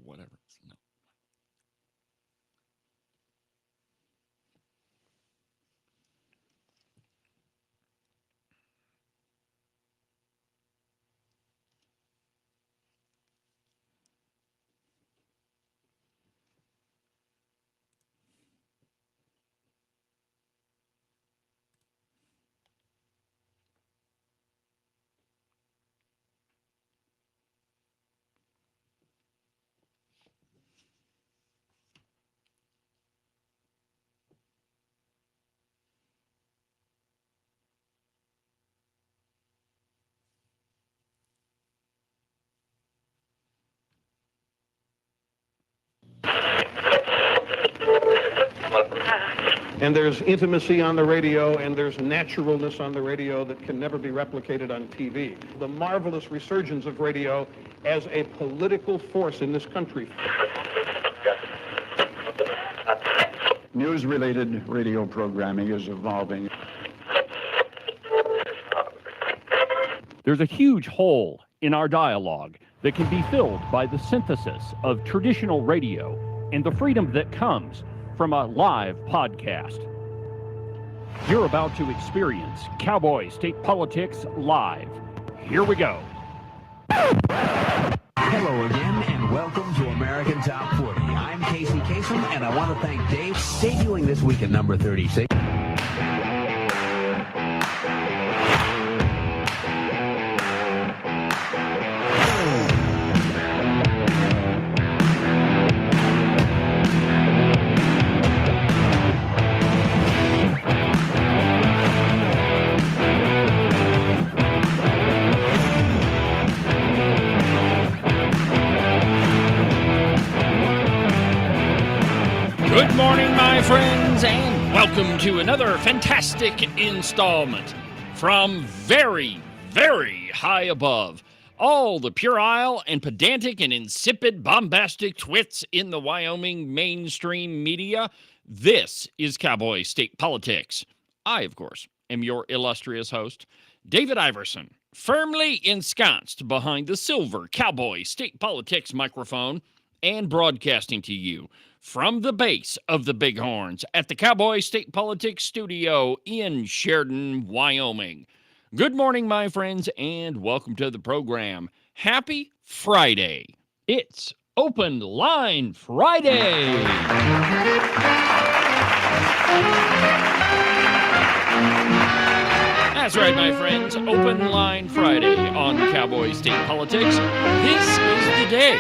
whatever. No. And there's intimacy on the radio, and there's naturalness on the radio that can never be replicated on TV. The marvelous resurgence of radio as a political force in this country. News-related radio programming is evolving. There's a huge hole in our dialogue that can be filled by the synthesis of traditional radio and the freedom that comes from a live podcast. You're about to experience Cowboy State Politics live. Here we go. Hello again, and welcome to American Top 40. I'm Casey Kasem, and I want to thank Dave, debuting this week at number 36. Good morning, my friends, and welcome to another fantastic installment from very, very high above all the puerile and pedantic and insipid bombastic twits in the Wyoming mainstream media. This is Cowboy State Politics. I, of course, am your illustrious host, David Iverson, firmly ensconced behind the silver Cowboy State Politics microphone and broadcasting to you from the base of the Bighorns at the Cowboy State Politics Studio in Sheridan, Wyoming. Good morning, my friends, and welcome to the program. Happy Friday. It's Open Line Friday. That's right, my friends. Open Line Friday on Cowboy State Politics. This is the day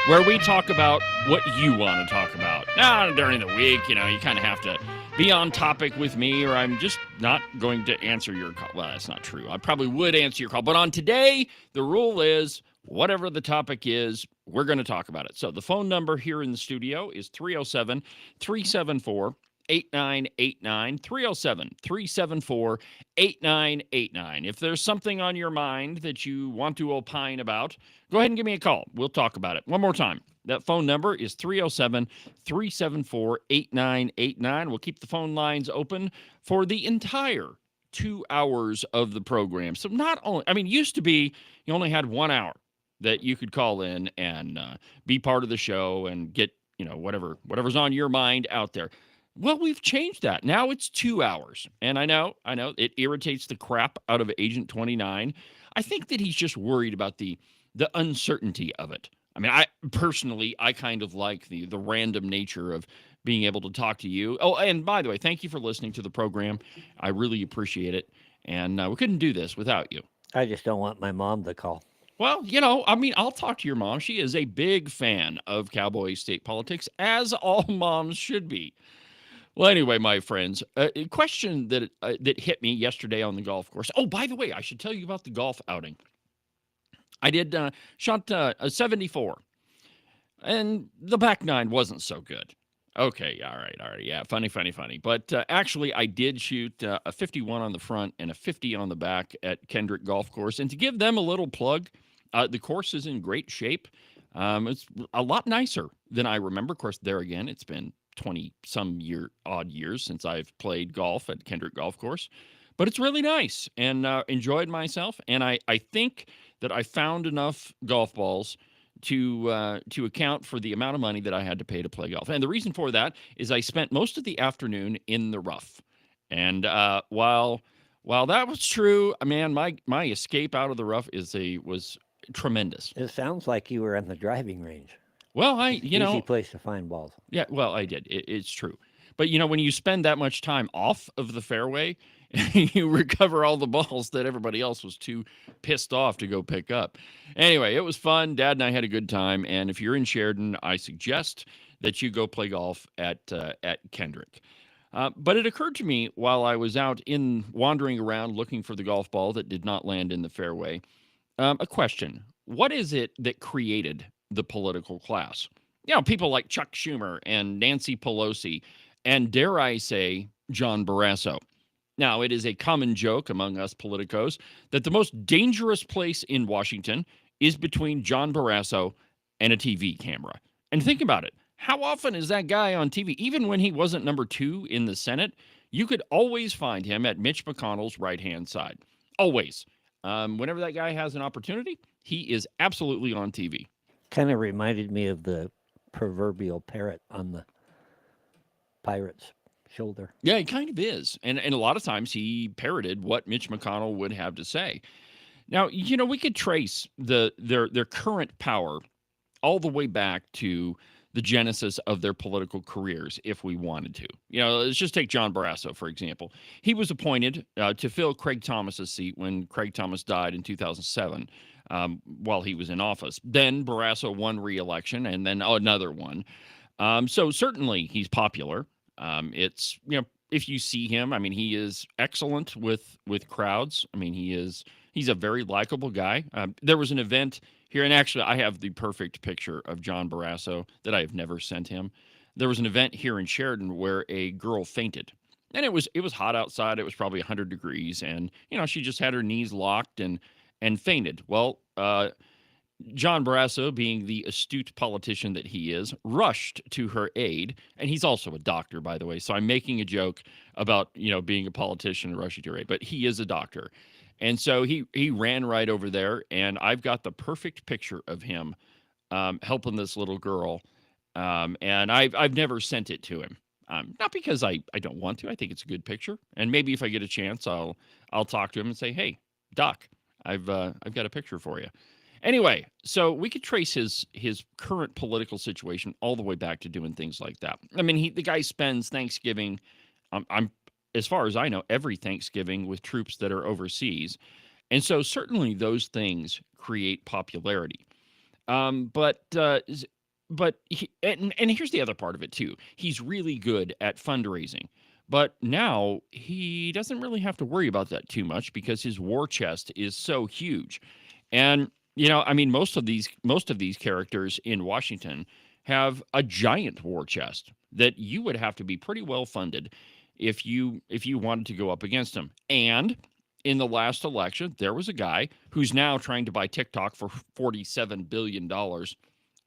where we talk about what you want to talk about. Now, during the week, you kind of have to be on topic with me, or I'm just not going to answer your call. Well, that's not true. I probably would answer your call. But on today, the rule is whatever the topic is, we're going to talk about it. So the phone number here in the studio is 307-374-8989, 307-374-8989. If there's something on your mind that you want to opine about, go ahead and give me a call. We'll talk about it. One more time. That phone number is 307-374-8989. We'll keep the phone lines open for the entire 2 hours of the program. So not only, used to be you only had 1 hour that you could call in and be part of the show and get, whatever's on your mind out there. Well, we've changed that. Now it's 2 hours. And I know it irritates the crap out of Agent 29. I think that he's just worried about the uncertainty of it. I personally kind of like the random nature of being able to talk to you. Oh, and by the way, thank you for listening to the program. I really appreciate it. And we couldn't do this without you. I just don't want my mom to call. Well, I'll talk to your mom. She is a big fan of Cowboy State Politics, as all moms should be. Well, anyway, my friends, a question that hit me yesterday on the golf course. Oh, by the way, I should tell you about the golf outing. I did shot a 74, and the back nine wasn't so good. Okay, all right, yeah, funny. But actually, I did shoot a 51 on the front and a 50 on the back at Kendrick Golf Course. And to give them a little plug, the course is in great shape. It's a lot nicer than I remember. Of course, there again, it's been 20-some odd years since I've played golf at Kendrick Golf Course. But it's really nice, and enjoyed myself. And I think that I found enough golf balls to account for the amount of money that I had to pay to play golf. And the reason for that is I spent most of the afternoon in the rough. And while that was true, man, my escape out of the rough was tremendous. It sounds like you were on the driving range. Well, Easy place to find balls. Yeah, well, I did. It's true. But, when you spend that much time off of the fairway, you recover all the balls that everybody else was too pissed off to go pick up. Anyway, it was fun. Dad and I had a good time. And if you're in Sheridan, I suggest that you go play golf at Kendrick. But it occurred to me while I was out wandering around looking for the golf ball that did not land in the fairway, a question. What is it that created the political class? People like Chuck Schumer and Nancy Pelosi, and dare I say, John Barrasso. Now, it is a common joke among us politicos that the most dangerous place in Washington is between John Barrasso and a TV camera. And think about it. How often is that guy on TV? Even when he wasn't number 2 in the Senate, you could always find him at Mitch McConnell's right-hand side. Always. Whenever that guy has an opportunity, he is absolutely on TV. Kind of reminded me of the proverbial parrot on the pirate's shoulder. Yeah, he kind of is. And a lot of times he parroted what Mitch McConnell would have to say. Now, we could trace their current power all the way back to the genesis of their political careers if we wanted to. Let's just take John Barrasso, for example. He was appointed to fill Craig Thomas's seat when Craig Thomas died in 2007 while he was in office. Then Barrasso won re-election and then another one. So certainly he's popular. It's, if you see him, he is excellent with crowds. He's a very likable guy. There was an event here, and actually I have the perfect picture of John Barrasso that I have never sent him. There was an event here in Sheridan where a girl fainted. And it was hot outside. It was probably 100 degrees. And, she just had her knees locked and fainted. Well, John Barrasso, being the astute politician that he is, rushed to her aid. And he's also a doctor, by the way. So I'm making a joke about, being a politician and rushing to her aid. But he is a doctor. And so he ran right over there. And I've got the perfect picture of him helping this little girl. And I've never sent it to him. Not because I don't want to. I think it's a good picture. And maybe if I get a chance, I'll talk to him and say, hey, Doc, I've got a picture for you. Anyway, so we could trace his current political situation all the way back to doing things like that. The guy spends Thanksgiving, as far as I know, every Thanksgiving with troops that are overseas. And so certainly those things create popularity. But here's the other part of it too. He's really good at fundraising. But now he doesn't really have to worry about that too much because his war chest is so huge. And most of these characters in Washington have a giant war chest that you would have to be pretty well funded if you wanted to go up against them. And in the last election, there was a guy who's now trying to buy TikTok for $47 billion.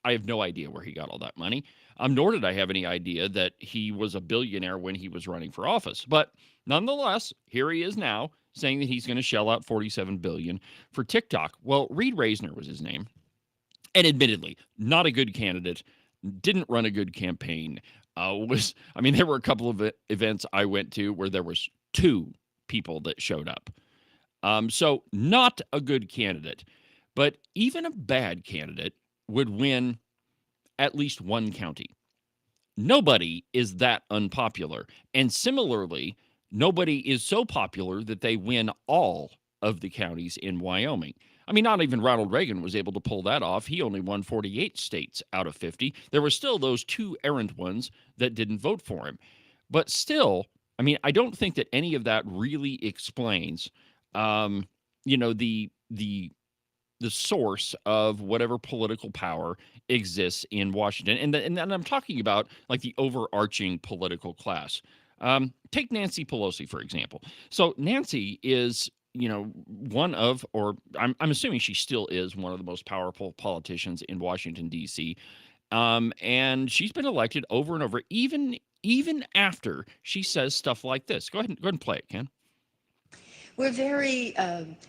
I have no idea where he got all that money. Nor did I have any idea that he was a billionaire when he was running for office. But nonetheless, here he is now saying that he's going to shell out $47 billion for TikTok. Well, Reed Reisner was his name. And admittedly, not a good candidate, didn't run a good campaign. There were a couple of events I went to where there was 2 people that showed up. So not a good candidate. But even a bad candidate would win at least one county. Nobody is that unpopular. And similarly, nobody is so popular that they win all of the counties in Wyoming. Not even Ronald Reagan was able to pull that off. He only won 48 states out of 50. There were still those 2 errant ones that didn't vote for him. But still, I don't think that any of that really explains, the source of whatever political power exists in Washington. And I'm talking about like the overarching political class. Take Nancy Pelosi, for example. So Nancy is, one of, or I'm assuming she still is one of the most powerful politicians in Washington, D.C. And she's been elected over and over, even after she says stuff like this. Go ahead and play it, Ken. We're very,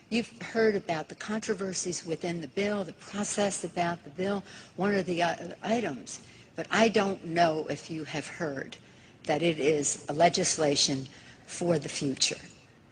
you've heard about the controversies within the bill, the process about the bill, one of the items. But I don't know if you have heard that it is a legislation for the future.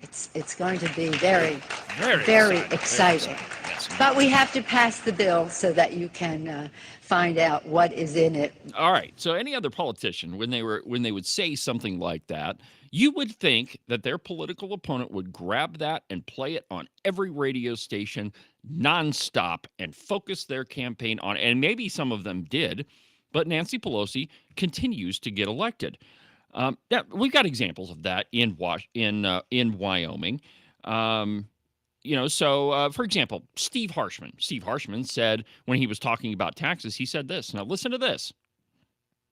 It's going to be very, very exciting. Yes. But we have to pass the bill so that you can find out what is in it. All right. So any other politician, when they would say something like that, you would think that their political opponent would grab that and play it on every radio station nonstop and focus their campaign on, and maybe some of them did, but Nancy Pelosi continues to get elected. Yeah, we've got examples of that in Wyoming. So for example, Steve Harshman. Steve Harshman said when he was talking about taxes, he said this. Now listen to this.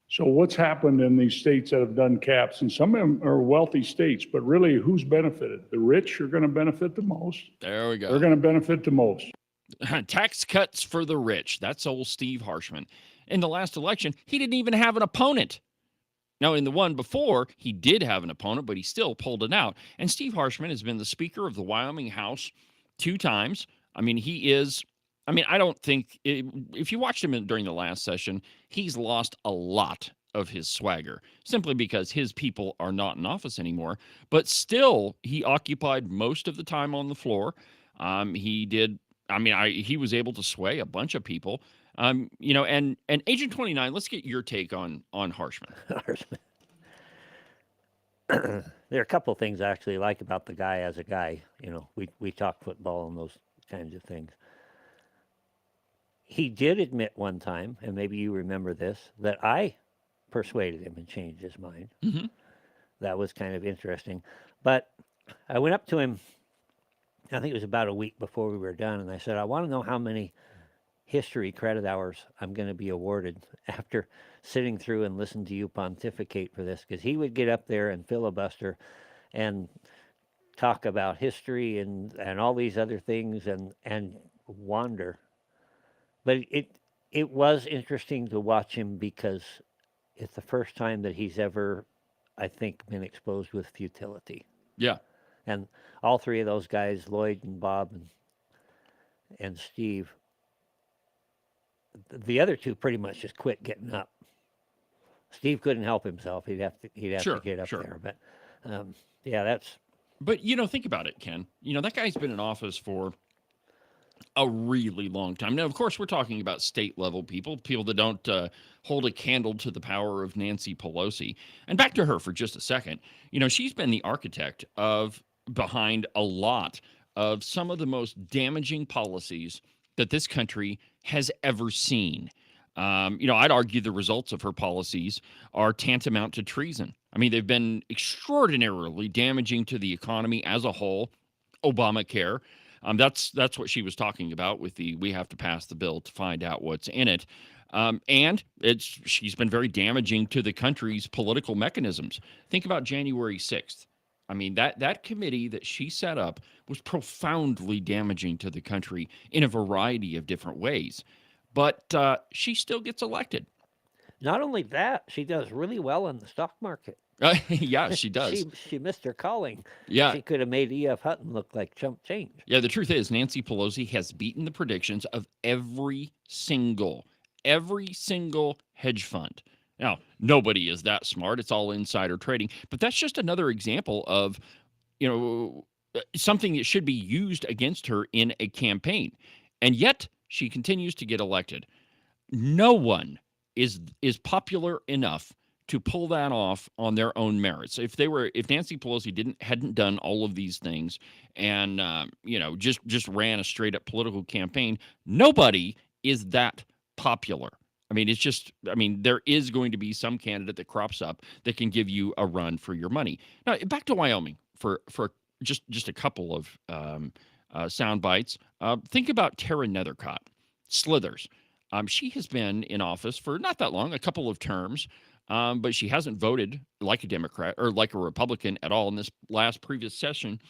So what's happened in these states that have done caps, and some of them are wealthy states, but really who's benefited? The rich are going to benefit the most. There we go. They're going to benefit the most. Tax cuts for the rich. That's old Steve Harshman. In the last election, he didn't even have an opponent. Now, in the one before, he did have an opponent, but he still pulled it out. And Steve Harshman has been the Speaker of the Wyoming House 2 times. I mean, I don't think, if you watched him during the last session, he's lost a lot of his swagger, simply because his people are not in office anymore. But still, he occupied most of the time on the floor. He was able to sway a bunch of people. And Agent 29, let's get your take on Harshman. There are a couple of things I actually like about the guy as a guy. We talk football and those kinds of things. He did admit one time, and maybe you remember this, that I persuaded him and changed his mind. Mm-hmm. That was kind of interesting. But I went up to him, I think it was about a week before we were done, and I said, I want to know how many history credit hours I'm going to be awarded after sitting through and listening to you pontificate for this, because he would get up there and filibuster and talk about history and all these other things and wander. But it was interesting to watch him, because it's the first time that he's ever, I think, been exposed with futility. Yeah. And all 3 of those guys, Lloyd and Bob and Steve, the other 2 pretty much just quit getting up. Steve couldn't help himself. He'd have to get up there. But that's. But think about it, Ken. That guy's been in office for a really long time. Now, of course, we're talking about state level people that don't hold a candle to the power of Nancy Pelosi. And back to her for just a second. She's been the architect behind a lot of some of the most damaging policies that this country has ever seen. I'd argue the results of her policies are tantamount to treason. I mean, they've been extraordinarily damaging to the economy as a whole. Obamacare, that's what she was talking about with we have to pass the bill to find out what's in it. And she's been very damaging to the country's political mechanisms. Think about January 6th. I mean, that committee that she set up was profoundly damaging to the country in a variety of different ways. But she still gets elected. Not only that, she does really well in the stock market. Yeah, she does. She missed her calling. Yeah. She could have made E.F. Hutton look like chump change. Yeah, the truth is Nancy Pelosi has beaten the predictions of every single hedge fund. Now, nobody is that smart. It's all insider trading. But that's just another example of, something that should be used against her in a campaign. And yet she continues to get elected. No one is popular enough to pull that off on their own merits. If Nancy Pelosi hadn't done all of these things and just ran a straight up political campaign, nobody is that popular. I mean, there is going to be some candidate that crops up that can give you a run for your money. Now, back to Wyoming for just a couple of sound bites. Think about Tara Nethercott, Slithers. She has been in office for not that long, a couple of terms, but she hasn't voted like a Democrat or like a Republican at all in this previous session.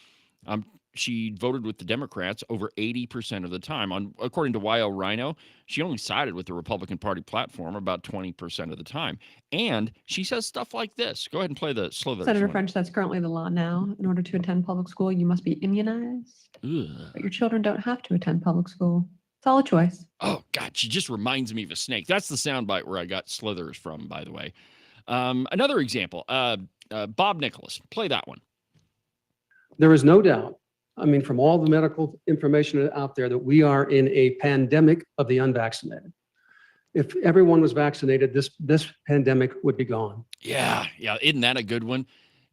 She voted with the Democrats over 80% of the time. According to YL Rhino, she only sided with the Republican Party platform about 20% of the time. And she says stuff like this. Go ahead and play the slow version. Senator French, that's currently the law now. In order to attend public school, you must be immunized. Ugh. But your children don't have to attend public school. It's all a choice. Oh, God, she just reminds me of a snake. That's the soundbite where I got slithers from, by the way. Another example, Bob Nicholas. Play that one. There is no doubt, I mean, from all the medical information out there, that we are in a pandemic of the unvaccinated. If everyone was vaccinated, this pandemic would be gone. Yeah. Isn't that a good one?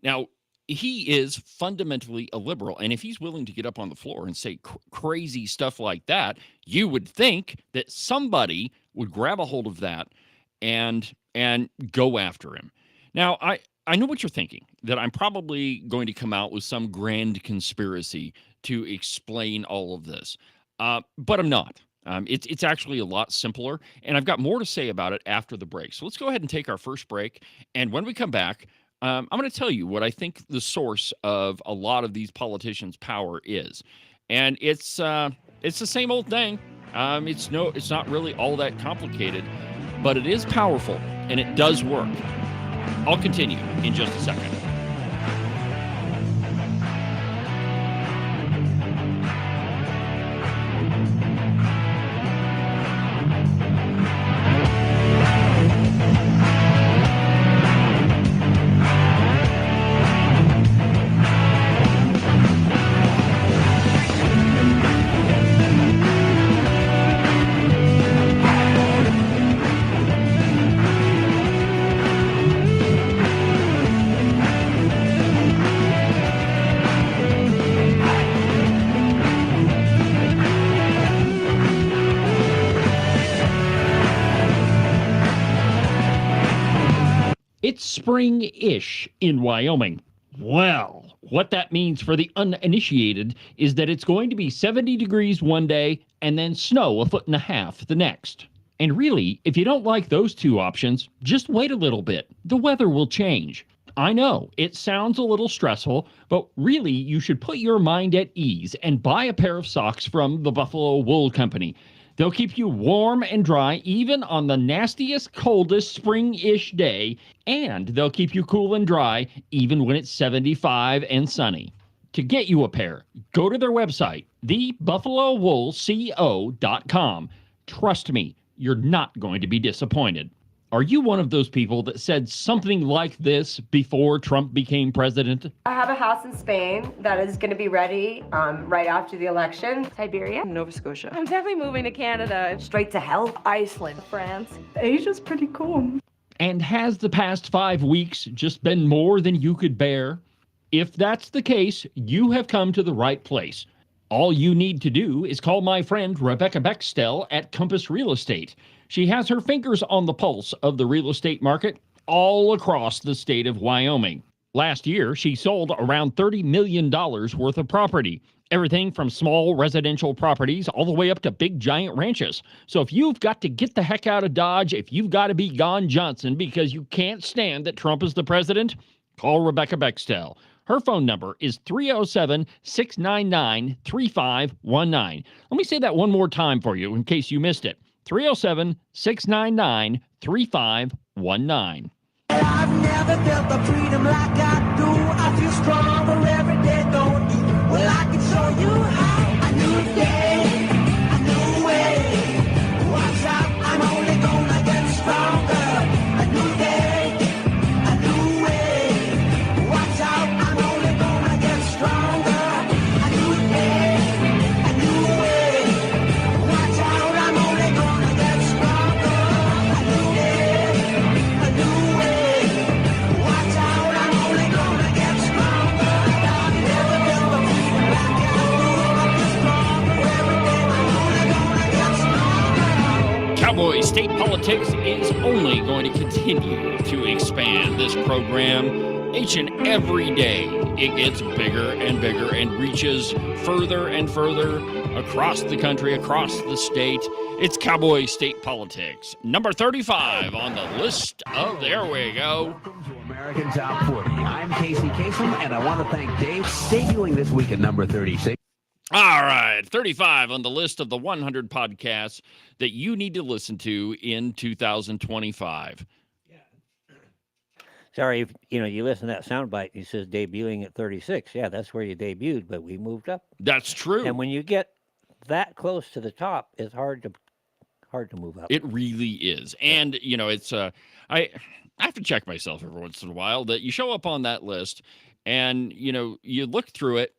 Now, he is fundamentally a liberal, and if he's willing to get up on the floor and say crazy stuff like that, you would think that somebody would grab a hold of that and go after him. Now, I know what you're thinking, that I'm probably going to come out with some grand conspiracy to explain all of this, but I'm not. It's actually a lot simpler, and I've got more to say about it after the break. So let's go ahead and take our first break, and when we come back, I'm going to tell you what I think the source of a lot of these politicians' power is, and it's the same old thing. It's not really all that complicated, but it is powerful, and it does work. I'll continue in just a second. It's spring-ish in Wyoming. Well, what that means for the uninitiated is that it's going to be 70 degrees one day and then snow 1.5 feet the next. And really, if you don't like those two options, just wait a little bit. The weather will change. I know, it sounds a little stressful, but really you should put your mind at ease and buy a pair of socks from the Buffalo Wool Company. They'll keep you warm and dry even on the nastiest, coldest spring-ish day, and they'll keep you cool and dry even when it's 75 and sunny. To get you a pair, go to their website, thebuffalowoolco.com. Trust me, you're not going to be disappointed. Are you one of those people that said something like this before Trump became president? I have a house in Spain that is going to be ready right after the election. Siberia. Nova Scotia. I'm definitely moving to Canada. Straight to hell. Iceland. France. Asia's pretty cool. And has the past 5 weeks just been more than you could bear? If that's the case, you have come to the right place. All you need to do is call my friend Rebecca Bextel at Compass Real Estate. She has her fingers on the pulse of the real estate market all across the state of Wyoming. Last year, she sold around $30 million worth of property. Everything from small residential properties all the way up to big giant ranches. So if you've got to get the heck out of Dodge, if you've got to be gone Johnson because you can't stand that Trump is the president, call Rebecca Bextel. Her phone number is 307-699-3519. Let me say that one more time for you in case you missed it. 307-699-3519. I've never felt the freedom like I do. I feel stronger every day, don't you? Well, I can show you how. A new day, a new way. Watch out, I'm only gonna get stronger. A new day, a new way. Watch out, I'm only gonna get stronger. A new day, a new way. Watch out, I'm only gonna get stronger. A new day, a new way. Watch out, I'm only gonna get stronger. I've never felt the freedom like I do. I feel stronger every day. I'm only gonna get stronger. Cowboy State Politics is only going to continue to expand this program. Each and every day, it gets bigger and bigger and reaches further and further across the country, across the state. It's Cowboy State Politics, number 35 on the list of, there we go, American Top 40. I'm Casey Kasem, and I want to thank Dave, debuting this week at number 36. All right, 35 on the list of the 100 podcasts that you need to listen to in 2025. Sorry, if you listen to that soundbite, he says debuting at 36. Yeah, that's where you debuted, but we moved up. That's true. And when you get that close to the top, it's hard to move up. It really is. And, it's I have to check myself every once in a while that you show up on that list and, you look through it.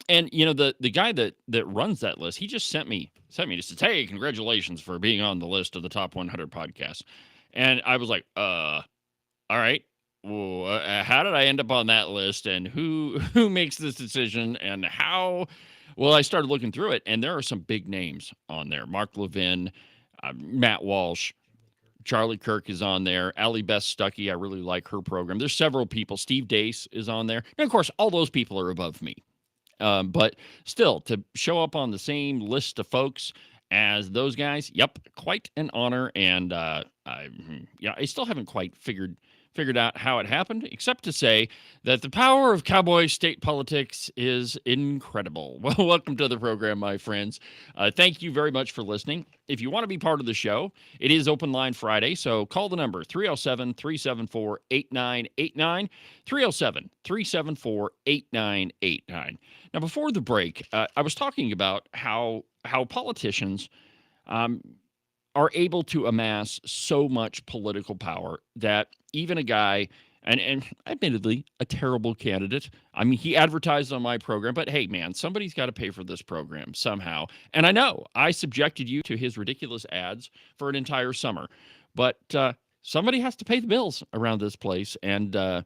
And the guy that runs that list, he just sent me just says, "Hey, congratulations for being on the list of the top 100 podcasts." And I was like, all right, well, how did I end up on that list? And who makes this decision? And how? Well, I started looking through it, and there are some big names on there: Mark Levin, Matt Walsh, Charlie Kirk is on there. Allie Beth Stuckey, I really like her program. There's several people. Steve Dace is on there, and of course, all those people are above me. But still, to show up on the same list of folks as those guys, yep, quite an honor. And I still haven't quite figured out how it happened, except to say that the power of Cowboy state politics is incredible. Well, welcome to the program, my friends. Thank you very much for listening. If you want to be part of the show, it is Open Line Friday, so call the number 307-374-8989, 307-374-8989. Now, before the break, I was talking about how politicians are able to amass so much political power that even a guy, and admittedly a terrible candidate, I mean, he advertised on my program, but hey, man, somebody's got to pay for this program somehow. And I know I subjected you to his ridiculous ads for an entire summer, but somebody has to pay the bills around this place. And I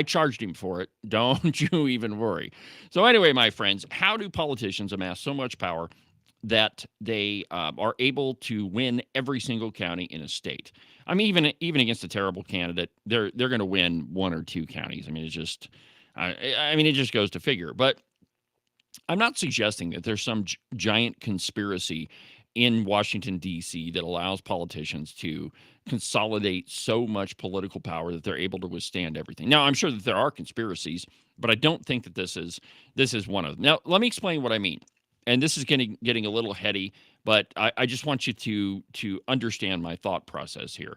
charged him for it. Don't you even worry. So anyway, my friends, how do politicians amass so much power that they are able to win every single county in a state? I mean, even against a terrible candidate, they're going to win one or two counties. I mean, it just goes to figure. But I'm not suggesting that there's some giant conspiracy in Washington, D.C. that allows politicians to consolidate so much political power that they're able to withstand everything. Now, I'm sure that there are conspiracies, but I don't think that this is one of them. Now, let me explain what I mean. And this is getting a little heady, but I just want you to understand my thought process here.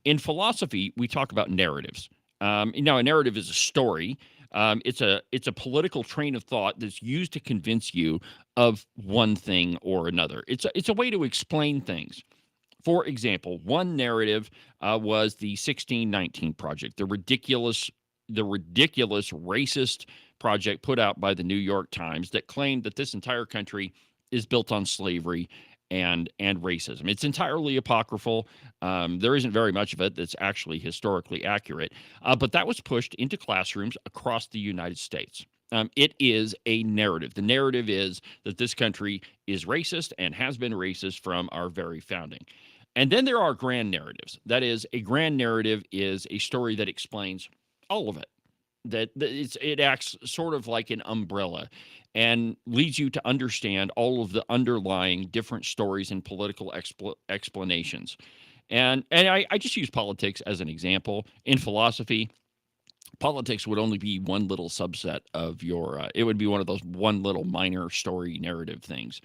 In philosophy, we talk about narratives. Now, a narrative is a story. It's a political train of thought that's used to convince you of one thing or another. It's a way to explain things. For example, one narrative was the 1619 Project, the ridiculous racist project put out by the New York Times that claimed that this entire country is built on slavery and racism. It's entirely apocryphal. There isn't very much of it that's actually historically accurate, but that was pushed into classrooms across the United States. It is a narrative. The narrative is that this country is racist and has been racist from our very founding. And then there are grand narratives. That is, a grand narrative is a story that explains all of it. It acts sort of like an umbrella and leads you to understand all of the underlying different stories and political explanations. And I just use politics as an example. In philosophy, politics would only be one little subset of it would be one of those one little minor story narrative things.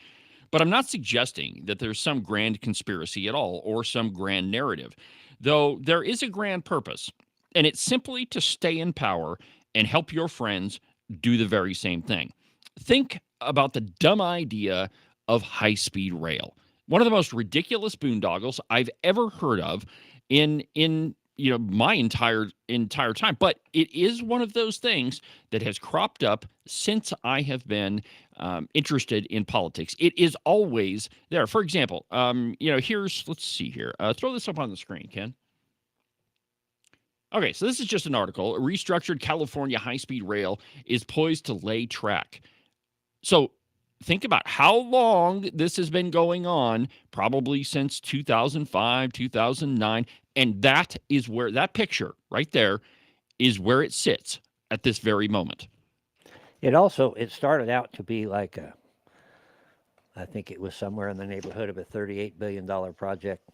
But I'm not suggesting that there's some grand conspiracy at all or some grand narrative, though there is a grand purpose. And it's simply to stay in power and help your friends do the very same thing. Think about the dumb idea of high-speed rail. One of the most ridiculous boondoggles I've ever heard of in my entire time. But it is one of those things that has cropped up since I have been interested in politics. It is always there. For example, let's see here. Throw this up on the screen, Ken. Okay, so this is just an article. A restructured California high-speed rail is poised to lay track. So think about how long this has been going on, probably since 2005, 2009, and that is where that picture right there is where it sits at this very moment. It started out to be like I think it was somewhere in the neighborhood of a $38 billion project,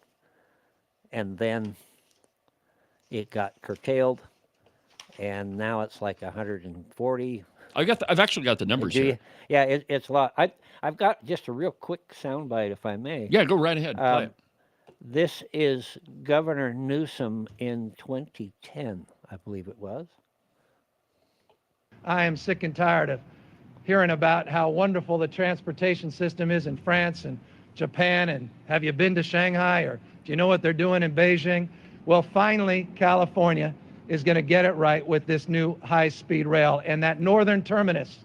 and then it got curtailed and now it's like 140. I've actually got the numbers Do here. you? Yeah, it's a lot. I've got just a real quick soundbite, if I may. Yeah, go right ahead. Play it. This is Governor Newsom in 2010, I believe it was. I am sick and tired of hearing about how wonderful the transportation system is in France and Japan, and have you been to Shanghai, or do you know what they're doing in Beijing? Well, finally, California is going to get it right with this new high-speed rail, and that northern terminus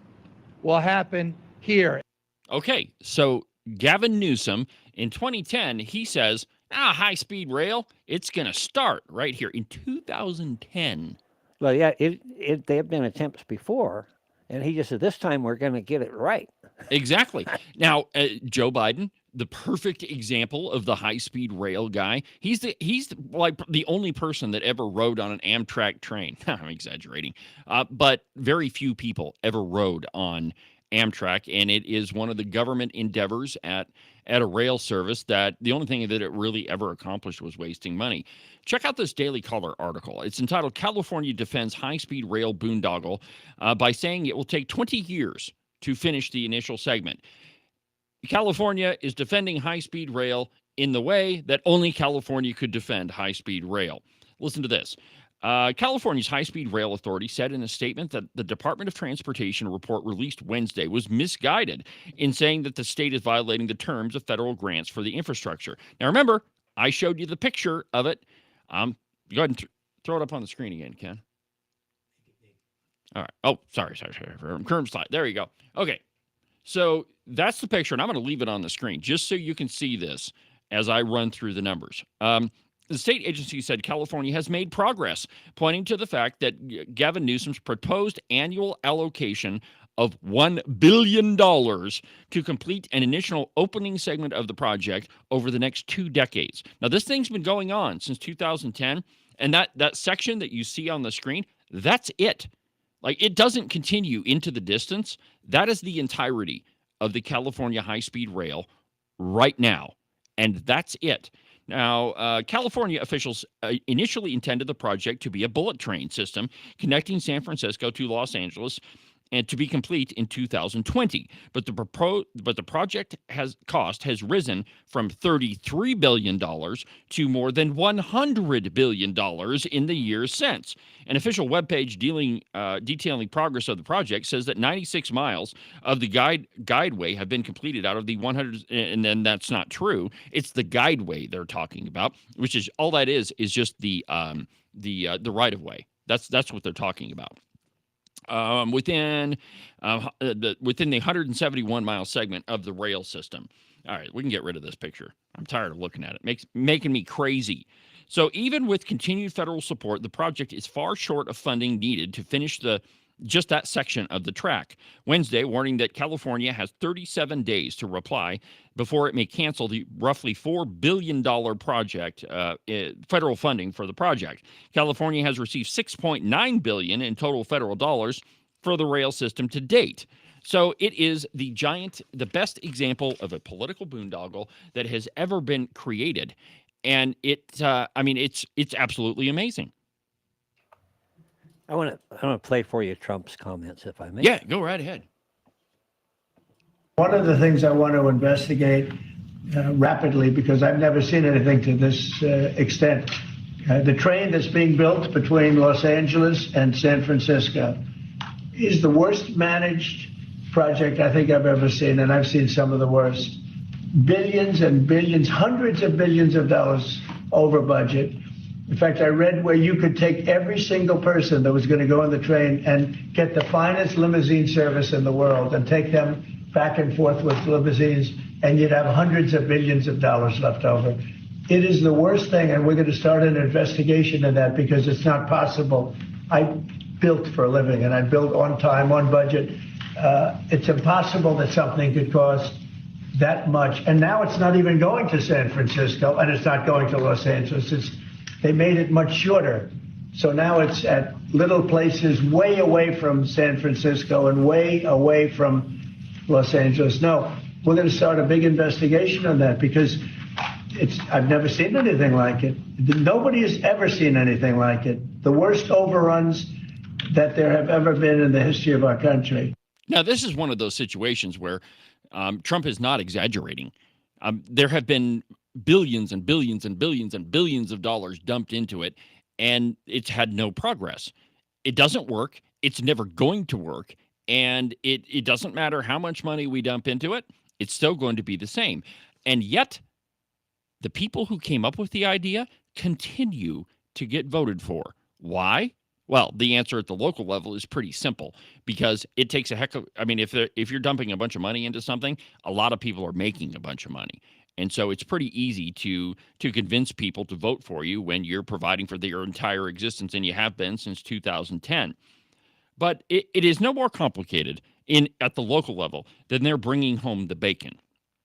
will happen here. Okay, so Gavin Newsom, in 2010, he says, high-speed rail, it's going to start right here in 2010. Well, yeah, there have been attempts before, and he just said, this time we're going to get it right. Exactly. Now, Joe Biden, the perfect example of the high-speed rail guy. He's like the only person that ever rode on an Amtrak train. I'm exaggerating, but very few people ever rode on Amtrak, and it is one of the government endeavors at a rail service that the only thing that it really ever accomplished was wasting money. Check out this Daily Caller article. It's entitled "California Defends High-Speed Rail Boondoggle" by saying it will take 20 years to finish the initial segment. California is defending high-speed rail in the way that only California could defend high-speed rail. Listen to this. California's High-Speed Rail Authority said in a statement that the Department of Transportation report released Wednesday was misguided in saying that the state is violating the terms of federal grants for the infrastructure. Now, remember, I showed you the picture of it. Go ahead and throw it up on the screen again, Ken. All right. Oh, sorry. Current slide. There you go. Okay. So that's the picture, and I'm going to leave it on the screen just so you can see this as I run through the numbers. The state agency said California has made progress, pointing to the fact that Gavin Newsom's proposed annual allocation of $1 billion to complete an initial opening segment of the project over the next 2 decades. Now, this thing's been going on since 2010, and that section that you see on the screen, that's it. Like, it doesn't continue into the distance. That is the entirety of the California high-speed rail right now, and that's it. Now, California officials initially intended the project to be a bullet train system connecting San Francisco to Los Angeles and to be complete in 2020. But the project cost has risen from $33 billion to more than $100 billion in the years since. An official webpage detailing progress of the project says that 96 miles of the guideway have been completed out of the 100, and then that's not true. It's the guideway they're talking about, which is all that is just the right of way. That's what they're talking about. Within the 171 mile segment of the rail system. All right, we can get rid of this picture. I'm tired of looking at it. Making me crazy. So even with continued federal support, the project is far short of funding needed to finish just that section of the track. Wednesday, warning that California has 37 days to reply before it may cancel the roughly $4 billion project, federal funding for the project. California has received $6.9 billion in total federal dollars for the rail system to date. So it is the best example of a political boondoggle that has ever been created. And it's absolutely amazing. I want to play for you Trump's comments, if I may. Yeah, go right ahead. One of the things I want to investigate rapidly, because I've never seen anything to this extent, the train that's being built between Los Angeles and San Francisco is the worst managed project I think I've ever seen, and I've seen some of the worst. Billions and billions, hundreds of billions of dollars over budget. In fact, I read where you could take every single person that was going to go on the train and get the finest limousine service in the world and take them back and forth with limousines, and you'd have hundreds of billions of dollars left over. It is the worst thing, and we're going to start an investigation of that because it's not possible. I built for a living, and I built on time, on budget. It's impossible that something could cost that much. And now it's not even going to San Francisco, and it's not going to Los Angeles. They made it much shorter. So now it's at little places way away from San Francisco and way away from Los Angeles. No, we're going to start a big investigation on that because I've never seen anything like it. Nobody has ever seen anything like it. The worst overruns that there have ever been in the history of our country. Now, this is one of those situations where Trump is not exaggerating. There have been billions and billions and billions and billions of dollars dumped into it, and it's had no progress. It doesn't work. It's never going to work. And it doesn't matter how much money we dump into it, it's still going to be the same. And yet, the people who came up with the idea continue to get voted for. Why? Well, the answer at the local level is pretty simple, because it takes a heck of, I mean, if you're dumping a bunch of money into something, a lot of people are making a bunch of money. And so it's pretty easy to convince people to vote for you when you're providing for their entire existence, and you have been since 2010. But it is no more complicated at the local level than they're bringing home the bacon.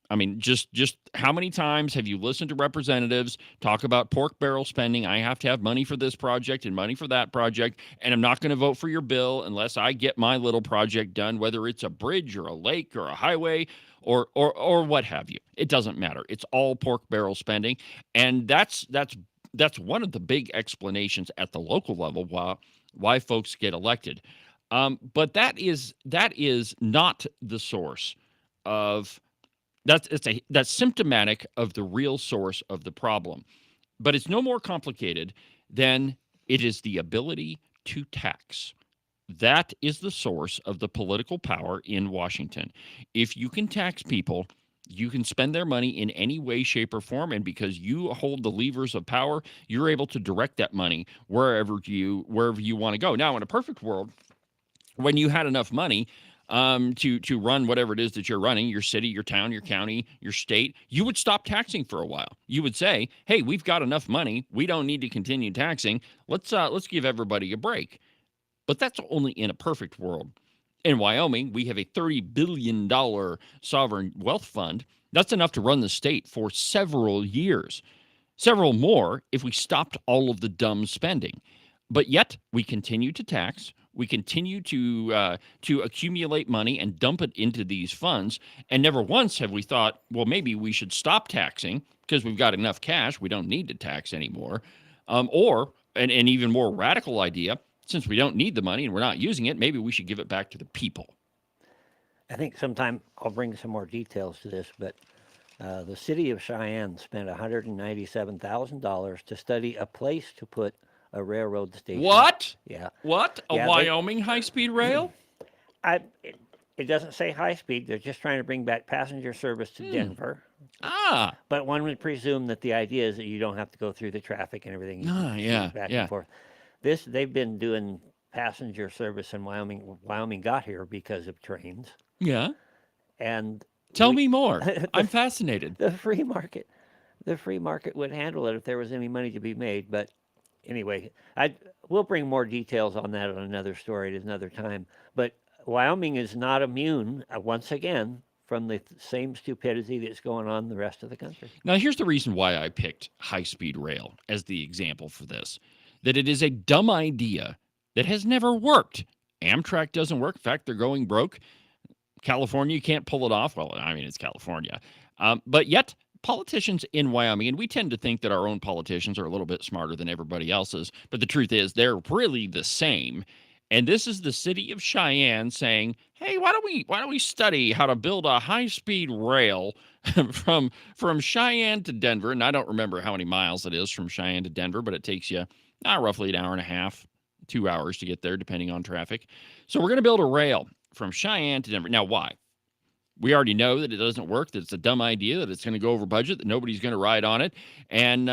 I mean, just how many times have you listened to representatives talk about pork barrel spending? I have to have money for this project and money for that project, and I'm not going to vote for your bill unless I get my little project done, whether it's a bridge or a lake or a highway or what have you. It doesn't matter. It's all pork barrel spending, and that's one of the big explanations at the local level why folks get elected. But that is not the source of. That's symptomatic of the real source of the problem. But it's no more complicated than it is the ability to tax. That is the source of the political power in Washington. If you can tax people, you can spend their money in any way, shape, or form, and because you hold the levers of power, you're able to direct that money wherever you want to go. Now, in a perfect world, when you had enough money to run whatever it is that you're running, your city, your town, your county, your state, you would stop taxing for a while. You would say, hey, we've got enough money. We don't need to continue taxing. Let's give everybody a break. But that's only in a perfect world. In Wyoming, we have a $30 billion sovereign wealth fund. That's enough to run the state for several years. Several more if we stopped all of the dumb spending. But yet, we continue to tax. We continue to accumulate money and dump it into these funds. And never once have we thought, well, maybe we should stop taxing because we've got enough cash. We don't need to tax anymore. Or an even more radical idea, since we don't need the money and we're not using it, maybe we should give it back to the people. I think sometime I'll bring some more details to this, but the city of Cheyenne spent $197,000 to study a place to put a railroad station. What? Yeah. What? A Wyoming high-speed rail? It doesn't say high-speed. They're just trying to bring back passenger service to Denver. But one would presume that the idea is that you don't have to go through the traffic and everything. You can back and forth. They've been doing passenger service in Wyoming. Wyoming got here because of trains. Yeah. And tell me more. I'm fascinated. The free market would handle it if there was any money to be made. But anyway, we'll bring more details on that on another story at another time. But Wyoming is not immune, once again, from the same stupidity that's going on in the rest of the country. Now, here's the reason why I picked high-speed rail as the example for this. That it is a dumb idea that has never worked. Amtrak doesn't work. In fact, they're going broke. California can't pull it off. Well, I mean, it's California. But yet, politicians in Wyoming, and we tend to think that our own politicians are a little bit smarter than everybody else's, but the truth is they're really the same. And this is the city of Cheyenne saying, hey, why don't we study how to build a high-speed rail from Cheyenne to Denver? And I don't remember how many miles it is from Cheyenne to Denver, but it takes you roughly an hour and a half, 2 hours to get there, depending on traffic. So we're going to build a rail from Cheyenne to Denver. Now, why? We already know that it doesn't work, that it's a dumb idea, that it's going to go over budget, that nobody's going to ride on it. And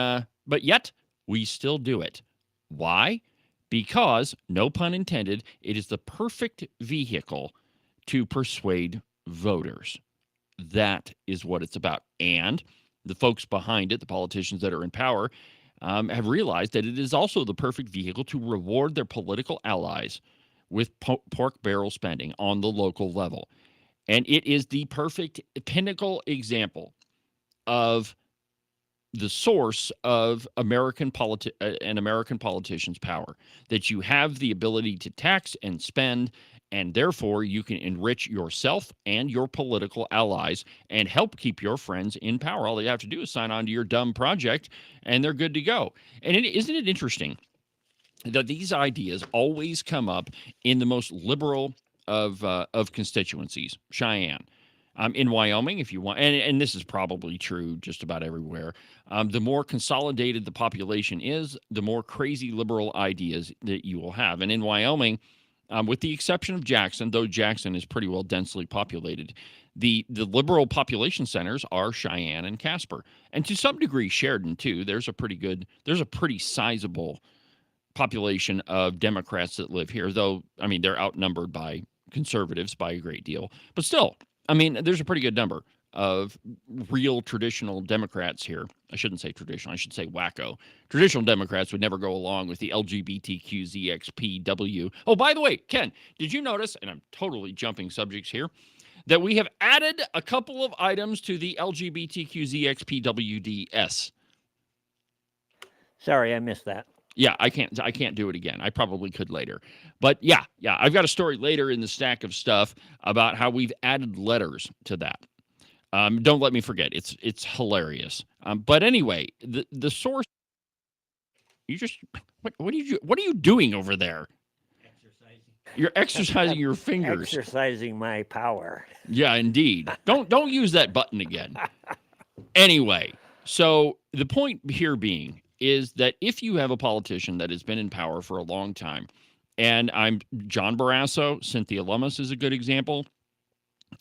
but yet, we still do it. Why? Because, no pun intended, it is the perfect vehicle to persuade voters. That is what it's about. And the folks behind it, the politicians that are in power, have realized that it is also the perfect vehicle to reward their political allies with pork barrel spending on the local level. And it is the perfect pinnacle example of the source of American politicians' power, that you have the ability to tax and spend, and therefore you can enrich yourself and your political allies and help keep your friends in power. All they have to do is sign on to your dumb project, and they're good to go. And isn't it interesting that these ideas always come up in the most liberal of constituencies, Cheyenne. In Wyoming, if you want, and this is probably true just about everywhere, the more consolidated the population is, the more crazy liberal ideas that you will have. And in Wyoming, with the exception of Jackson, though Jackson is pretty well densely populated, the liberal population centers are Cheyenne and Casper, and to some degree Sheridan too. There's a pretty sizable population of Democrats that live here, though, I mean, they're outnumbered by conservatives by a great deal. But still, I mean, there's a pretty good number of real traditional Democrats here. I shouldn't say traditional, I should say wacko. Traditional Democrats would never go along with the LGBTQZXPW. Oh, by the way, Ken, did you notice, and I'm totally jumping subjects here, that we have added a couple of items to the LGBTQZXPWDS? Sorry, I missed that. Yeah, I can't do it again. I probably could later. But yeah, I've got a story later in the stack of stuff about how we've added letters to that. Don't let me forget. It's hilarious. But anyway, the source. You just what are you doing over there? You're exercising your fingers. Exercising my power. Yeah, indeed. Don't use that button again. Anyway, so the point here being is that if you have a politician that has been in power for a long time, and John Barrasso, Cynthia Lummis is a good example,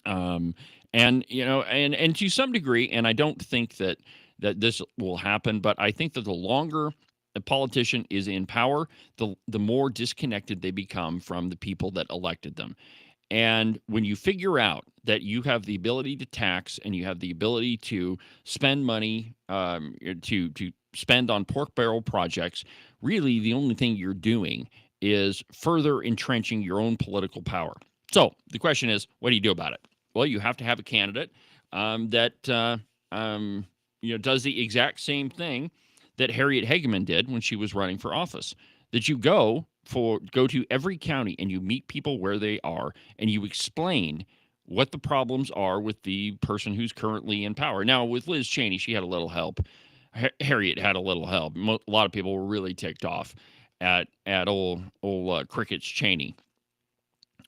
and to some degree, and I don't think that this will happen, but I think that the longer a politician is in power, the more disconnected they become from the people that elected them. And when you figure out that you have the ability to tax and you have the ability to spend money to spend on pork barrel projects, really the only thing you're doing is further entrenching your own political power. So the question is, what do you do about it? Well, you have to have a candidate that does the exact same thing that Harriet Hageman did when she was running for office. That you go to every county and you meet people where they are and you explain what the problems are with the person who's currently in power. Now, with Liz Cheney, she had a little help. Harriet had a little help. A lot of people were really ticked off at old Crickets Cheney.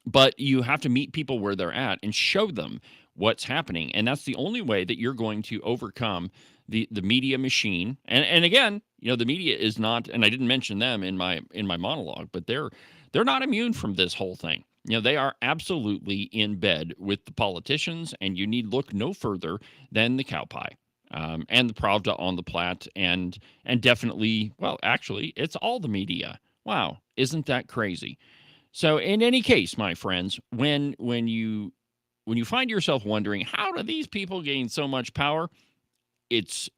But you have to meet people where they're at and show them what's happening. And that's the only way that you're going to overcome the media machine. And again, the media is not, and I didn't mention them in my monologue, but they're not immune from this whole thing. They are absolutely in bed with the politicians, and you need look no further than the cow pie. And the Pravda on the Platte, and definitely, well, actually, it's all the media. Wow, isn't that crazy? So, in any case, my friends, when you find yourself wondering how do these people gain so much power, it's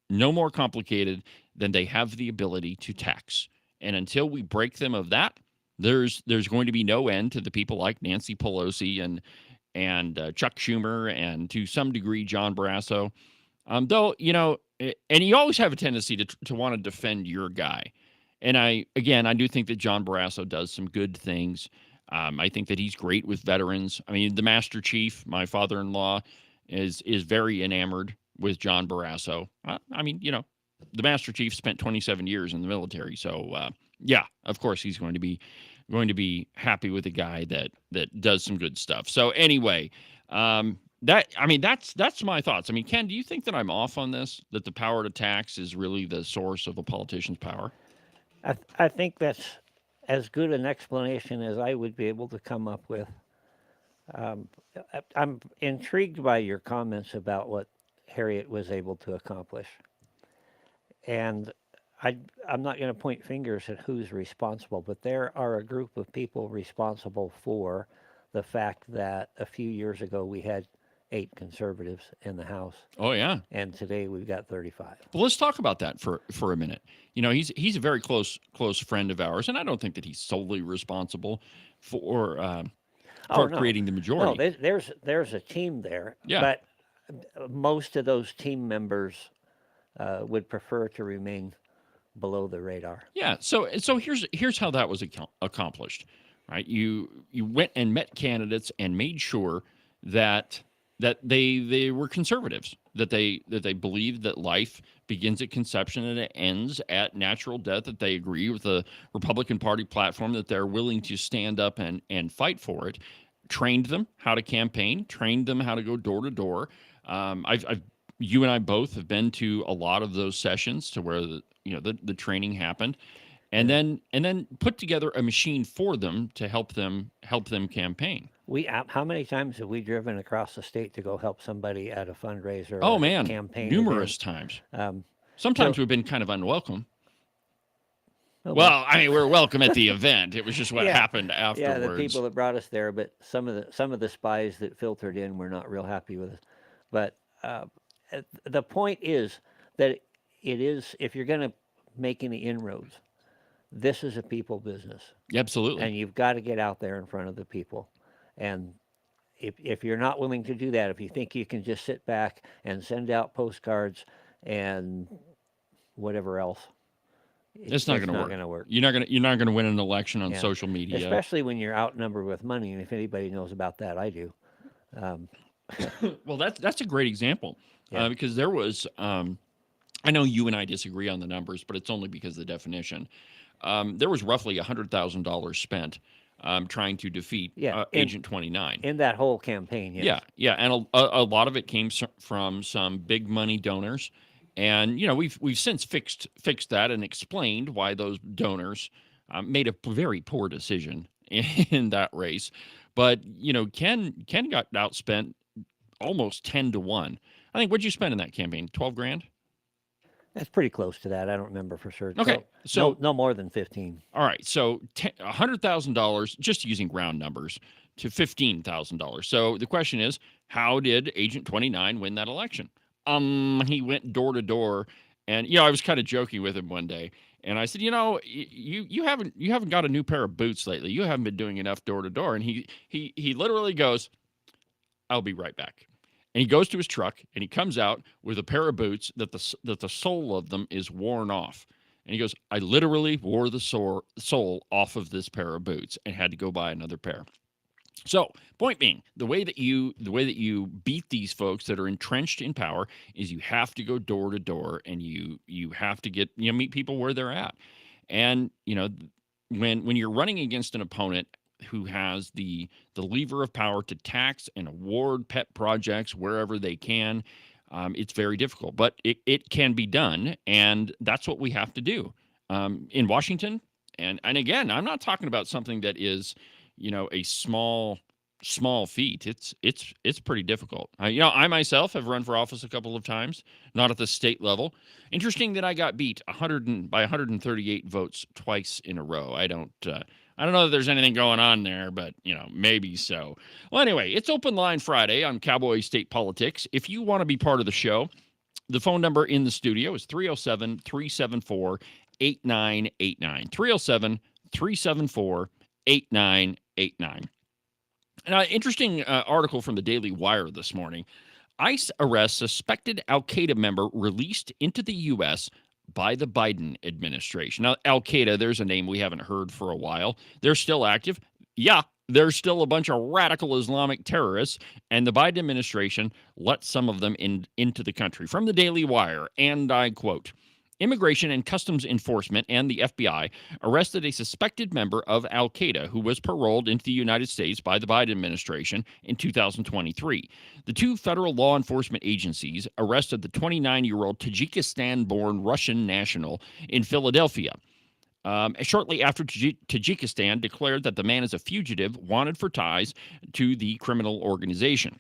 no more complicated than they have the ability to tax. And until we break them of that, there's going to be no end to the people like Nancy Pelosi and Chuck Schumer and to some degree John Barrasso. Though, and you always have a tendency to want to defend your guy. And I do think that John Barrasso does some good things. I think that he's great with veterans. I mean, the Master Chief, my father-in-law, is very enamored with John Barrasso. The Master Chief spent 27 years in the military. So, of course, he's going to be happy with a guy that does some good stuff. So anyway, that's my thoughts. I mean, Ken, do you think that I'm off on this, that the power to tax is really the source of a politician's power? I think that's as good an explanation as I would be able to come up with. I'm intrigued by your comments about what Harriet was able to accomplish. And I'm not going to point fingers at who's responsible, but there are a group of people responsible for the fact that a few years ago we had 8 conservatives in the House. Oh, yeah. And today we've got 35. Well, let's talk about that for a minute. He's a very close friend of ours, and I don't think that he's solely responsible for creating the majority. No, there's a team there. Yeah. But most of those team members would prefer to remain below the radar. Yeah. So here's how that was accomplished, right? You went and met candidates and made sure that that they were conservatives, that they believed that life begins at conception and it ends at natural death, that they agree with the Republican Party platform, that they're willing to stand up and fight for it. Trained them how to campaign, trained them how to go door to door. You and I both have been to a lot of those sessions to where the training happened, and then put together a machine for them to help them campaign. How many times have we driven across the state to go help somebody at a fundraiser? Oh or man, campaign numerous event? times. Sometimes so- we've been kind of unwelcome. Oh, Well, I mean, we're welcome at the event. It was just what Yeah. happened afterwards. Yeah, the people that brought us there, but some of the spies that filtered in were not real happy with us. But the point is that it is, if you're going to make any inroads, this is a people business. Absolutely. And you've got to get out there in front of the people. And if you're not willing to do that, if you think you can just sit back and send out postcards and whatever else, it's not going to work. You're not going to win an election on social media, especially when you're outnumbered with money. And if anybody knows about that, I do. Well, that's a great example because there was. I know you and I disagree on the numbers, but it's only because of the definition. There was roughly $100,000 spent trying to defeat Agent 29 in that whole campaign. Yes. Yeah, and a lot of it came from some big money donors. And we've since fixed that and explained why those donors made a very poor decision in that race. But Ken got outspent almost 10-1. I think, what'd you spend in that campaign? $12,000? That's pretty close to that. I don't remember for sure. Okay, so no more than 15. All right, so $100,000, just using round numbers, to $15,000. So the question is, how did Agent 29 win that election? He went door to door, and I was kind of joking with him one day, and I said, you haven't got a new pair of boots lately. You haven't been doing enough door to door. And he literally goes, "I'll be right back." And he goes to his truck and he comes out with a pair of boots that the sole of them is worn off. And he goes, "I literally wore the sole off of this pair of boots and had to go buy another pair." So, point being, the way that you beat these folks that are entrenched in power is you have to go door to door, and you have to meet people where they're at. And when you're running against an opponent who has the lever of power to tax and award pet projects wherever they can, it's very difficult. But it can be done, and that's what we have to do in Washington. And again, I'm not talking about something that is a small feat. It's pretty difficult. I myself have run for office a couple of times, not at the state level. Interesting that I got beat by 138 votes twice in a row. I don't know that there's anything going on there, but maybe so. Well, anyway, it's Open Line Friday on Cowboy State Politics. If you want to be part of the show, the phone number in the studio is 307-374-8989. 307-374-8989. An interesting article from the Daily Wire this morning. ICE arrests suspected Al-Qaeda member released into the U.S. by the Biden administration. Now, Al-Qaeda, there's a name we haven't heard for a while. They're still active. Yeah, there's still a bunch of radical Islamic terrorists, and the Biden administration let some of them into the country. From the Daily Wire, and I quote, "Immigration and Customs Enforcement and the FBI arrested a suspected member of Al-Qaeda who was paroled into the United States by the Biden administration in 2023. The two federal law enforcement agencies arrested the 29-year-old Tajikistan-born Russian national in Philadelphia. Shortly after Tajikistan declared that the man is a fugitive wanted for ties to the criminal organization.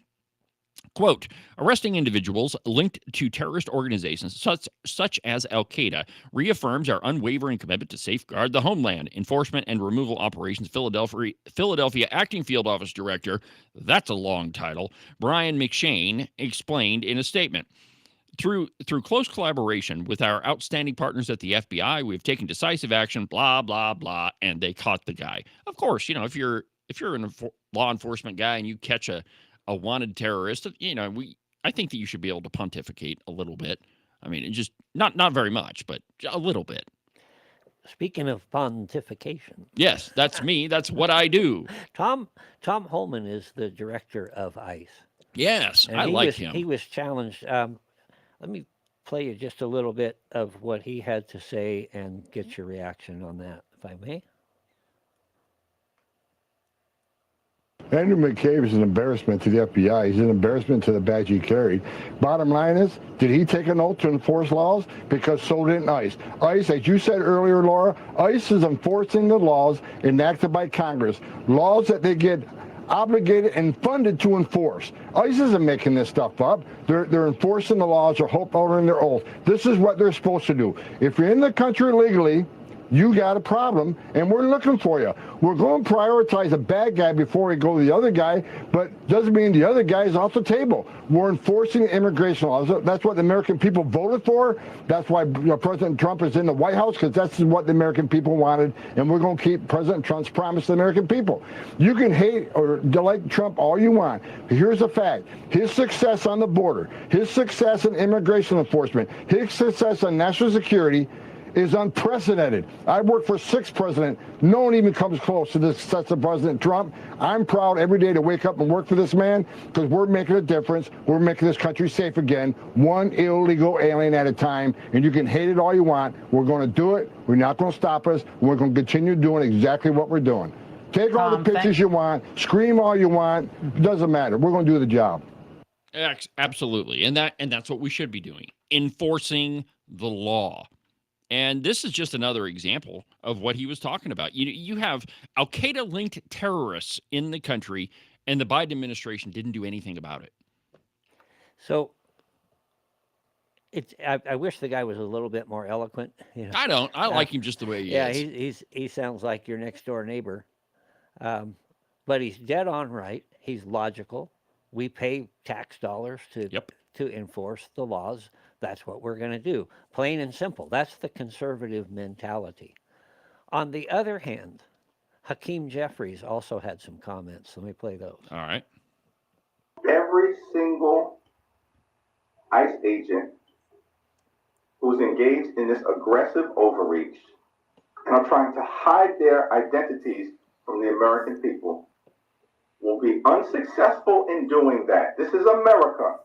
Quote, arresting individuals linked to terrorist organizations such as Al-Qaeda reaffirms our unwavering commitment to safeguard the homeland. Enforcement and Removal Operations Philadelphia Acting Field Office Director, that's a long title, Brian McShane, explained in a statement. Through close collaboration with our outstanding partners at the FBI, we've taken decisive action, blah, blah, blah, and they caught the guy. Of course, if you're a law enforcement guy and you catch a wanted terrorist, I think that you should be able to pontificate a little bit. I mean, just not very much, but a little bit. Speaking of pontification. Yes, that's me. That's what I do. Tom Holman is the director of ICE. Yes, And I he like was him. he was challenged. Let me play you just a little bit of what he had to say and get your reaction on that, if I may. Andrew McCabe is an embarrassment to the FBI. He's an embarrassment to the badge he carried. Bottom line is, did he take an oath to enforce laws? Because so didn't ICE. ICE, as you said earlier, Laura, ICE is enforcing the laws enacted by Congress, laws that they get obligated and funded to enforce. ICE isn't making this stuff up. They're enforcing the laws or holding their oath. This is what they're supposed to do. If you're in the country legally, you got a problem, and we're looking for you. We're going to prioritize a bad guy before we go to the other guy, but doesn't mean the other guy is off the table. We're enforcing immigration laws. That's what the American people voted for. That's why President Trump is in the White House, because that's what the American people wanted, and we're going to keep President Trump's promise to the American people. You can hate or like Trump all you want. Here's the fact. His success on the border, his success in immigration enforcement, his success on national security is unprecedented. I worked for 6 presidents. No one even comes close to the success of President Trump. I'm proud every day to wake up and work for this man, because we're making a difference. We're making this country safe again, one illegal alien at a time. And you can hate it all you want. We're going to do it. We're not going to stop us. We're going to continue doing exactly what we're doing. Take all the pictures you want. Scream all you want. It doesn't matter. We're going to do the job. Absolutely. And that's what we should be doing, enforcing the law. And this is just another example of what he was talking about. You have Al-Qaeda-linked terrorists in the country, and the Biden administration didn't do anything about it. So I wish the guy was a little bit more eloquent. I don't. I like him just the way he is. Yeah, he sounds like your next door neighbor. But he's dead on right. He's logical. We pay tax dollars to enforce the laws. That's what we're going to do. Plain and simple. That's the conservative mentality. On the other hand, Hakeem Jeffries also had some comments. Let me play those. All right. Every single ICE agent who's engaged in this aggressive overreach and are trying to hide their identities from the American people will be unsuccessful in doing that. This is America.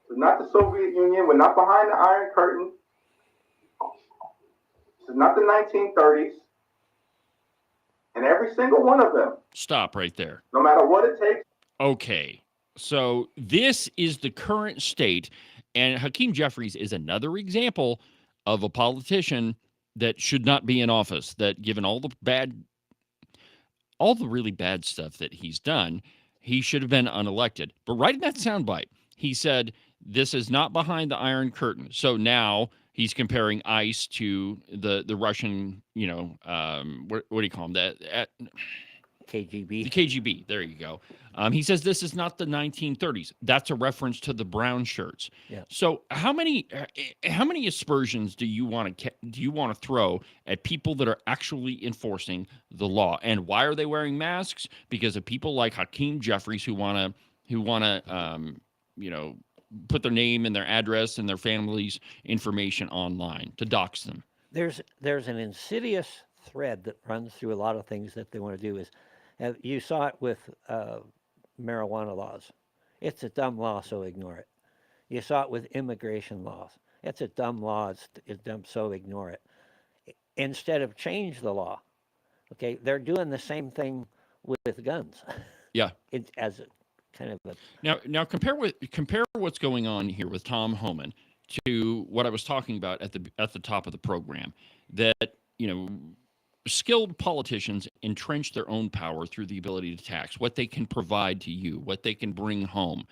This is not the Soviet Union. We're not behind the Iron Curtain. This is not the 1930s. And every single one of them. Stop right there. No matter what it takes. Okay. So this is the current state, and Hakeem Jeffries is another example of a politician that should not be in office, that given all the really bad stuff that he's done, he should have been unelected. But right in that soundbite, he said, this is not behind the Iron Curtain. So now he's comparing ICE to the Russian, what do you call them? That KGB. The KGB. There you go. He says this is not the 1930s. That's a reference to the brown shirts. Yeah. So how many aspersions do you want to throw at people that are actually enforcing the law? And why are they wearing masks? Because of people like Hakeem Jeffries who want to put their name and their address and their family's information online to dox them. There's an insidious thread that runs through a lot of things that they want to do. Is you saw it with marijuana laws. It's a dumb law, so ignore it. You saw it with immigration laws. It's a dumb law, it's dumb, so ignore it. Instead of change the law, okay, they're doing the same thing with guns. Yeah. As a kind of a now compare what's going on here with Tom Homan to what I was talking about at the top of the program. That skilled politicians entrench their own power through the ability to tax, what they can provide to you, what they can bring home.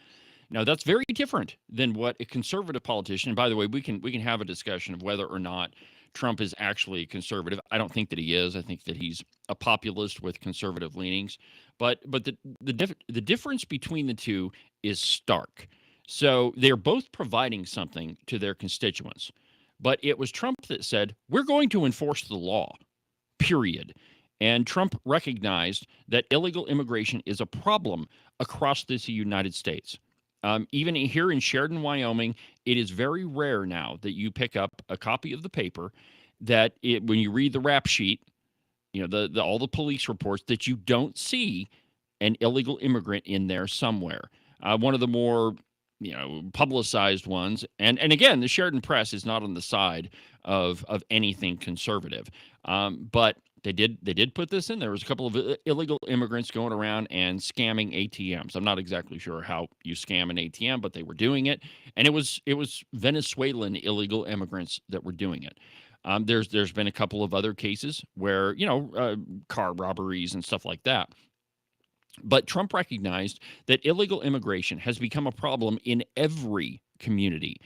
Now, that's very different than what a conservative politician, and by the way, we can have a discussion of whether or not Trump is actually conservative. I don't think that he is. I think that he's a populist with conservative leanings. But the difference between the two is stark. So they're both providing something to their constituents. But it was Trump that said, we're going to enforce the law. Period. And Trump recognized that illegal immigration is a problem across this United States. Even here in Sheridan, Wyoming, it is very rare now that you pick up a copy of the paper that when you read the rap sheet, all the police reports, that you don't see an illegal immigrant in there somewhere. one of the more publicized ones. And again, the Sheridan Press is not on the side of anything conservative, but they did put this in. There was a couple of illegal immigrants going around and scamming ATMs. I'm not exactly sure how you scam an ATM, but they were doing it, and it was Venezuelan illegal immigrants that were doing it. There's been a couple of other cases where car robberies and stuff like that. But Trump recognized that illegal immigration has become a problem in every community.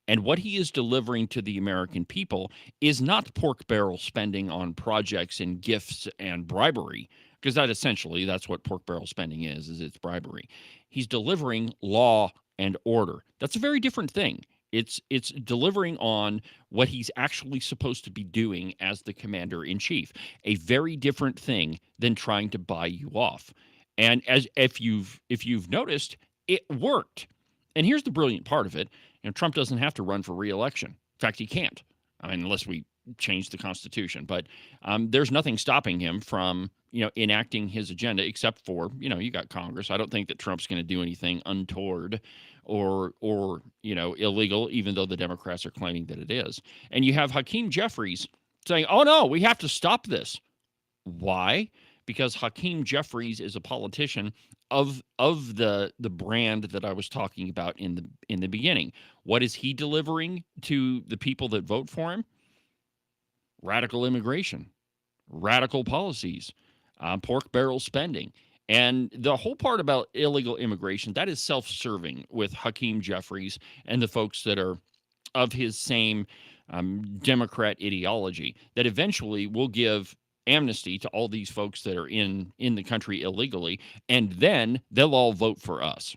And what he is delivering to the American people is not pork barrel spending on projects and gifts and bribery, because that's what pork barrel spending is it's bribery. He's delivering law and order. That's a very different thing. It's delivering on what he's actually supposed to be doing as the commander in chief. A very different thing than trying to buy you off. And if you've noticed, it worked. And here's the brilliant part of it: Trump doesn't have to run for re-election. In fact, he can't, unless we change the Constitution. But there's nothing stopping him from enacting his agenda, except for you got Congress. I don't think that Trump's going to do anything untoward or illegal, even though the Democrats are claiming that it is. And you have Hakeem Jeffries saying, "Oh no, we have to stop this." Why? Because Hakeem Jeffries is a politician of the brand that I was talking about in the beginning. What is he delivering to the people that vote for him? Radical immigration, radical policies, pork barrel spending. And the whole part about illegal immigration, that is self-serving with Hakeem Jeffries and the folks that are of his same Democrat ideology, that eventually will give amnesty to all these folks that are in the country illegally, and then they'll all vote for us.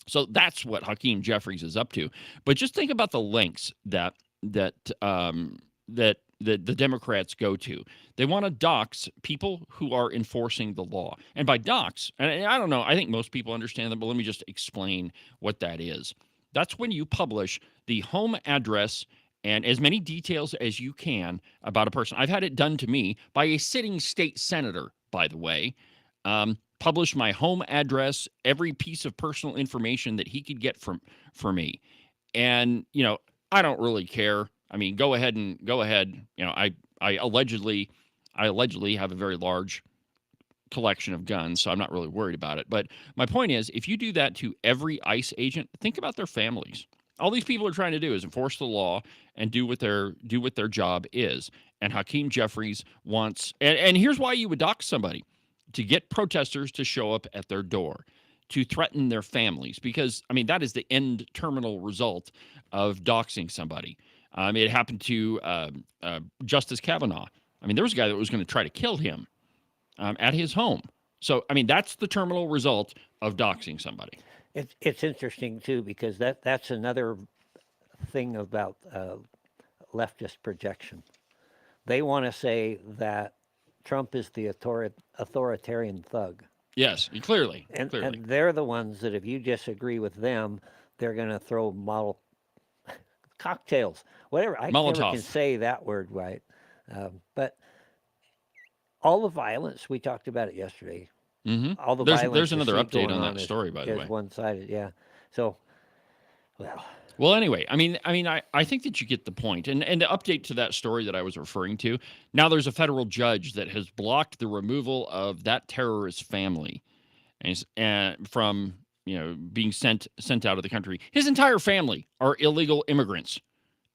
So that's what Hakeem Jeffries is up to. But just think about the lengths that the Democrats go to. They want to dox people who are enforcing the law. And by dox, and I don't know, I think most people understand that, but let me just explain what that is. That's when you publish the home address and as many details as you can about a person. I've had it done to me by a sitting state senator, by the way. Publish my home address, every piece of personal information that he could get for me. And, I don't really care. I mean, go ahead. I allegedly have a very large collection of guns, so I'm not really worried about it. But my point is, if you do that to every ICE agent, think about their families. All these people are trying to do is enforce the law and do what their job is. And Hakeem Jeffries wants, and here's why you would dox somebody: to get protesters to show up at their door, to threaten their families, because that is the end terminal result of doxing somebody. It happened to Justice Kavanaugh. There was a guy that was going to try to kill him at his home. So that's the terminal result of doxing somebody. It's interesting, too, because that's another thing about leftist projection. They want to say that Trump is the authoritarian thug. Yes, clearly. And they're the ones that if you disagree with them, they're going to throw model cocktails, whatever. I never can say that word right. But all the violence, we talked about it yesterday. Mm-hmm. All the violence. There's another update on that story, by the way. One-sided, yeah. So, well, anyway, I think that you get the point. And the update to that story that I was referring to, now there's a federal judge that has blocked the removal of that terrorist family and from being sent out of the country. His entire family are illegal immigrants.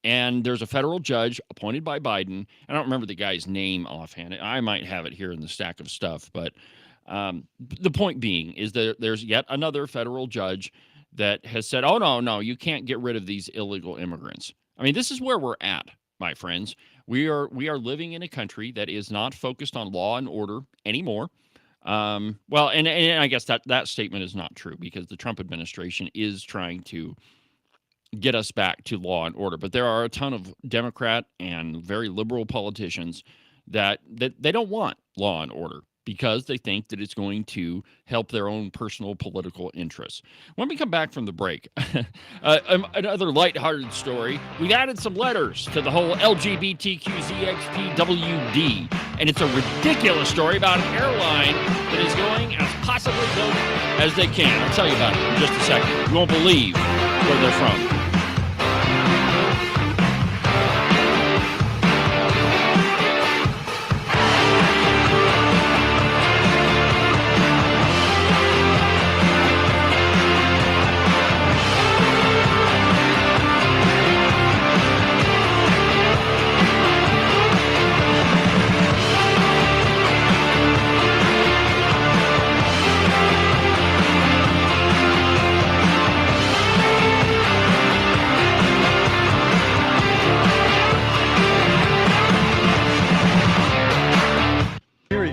And there's a federal judge appointed by Biden. I don't remember the guy's name offhand. I might have it here in the stack of stuff, but the point being is that there's yet another federal judge that has said, "Oh no, you can't get rid of these illegal immigrants." This is where we're at, my friends. We are living in a country that is not focused on law and order anymore. And I guess that statement is not true, because the Trump administration is trying to get us back to law and order. But there are a ton of Democrat and very liberal politicians that they don't want law and order. because they think that it's going to help their own personal political interests. When we come back from the break, another lighthearted story. We've added some letters to the whole LGBTQZXPWD, and it's a ridiculous story about an airline that is going as possibly good as they can. I'll tell you about it in just a second. You won't believe where they're from.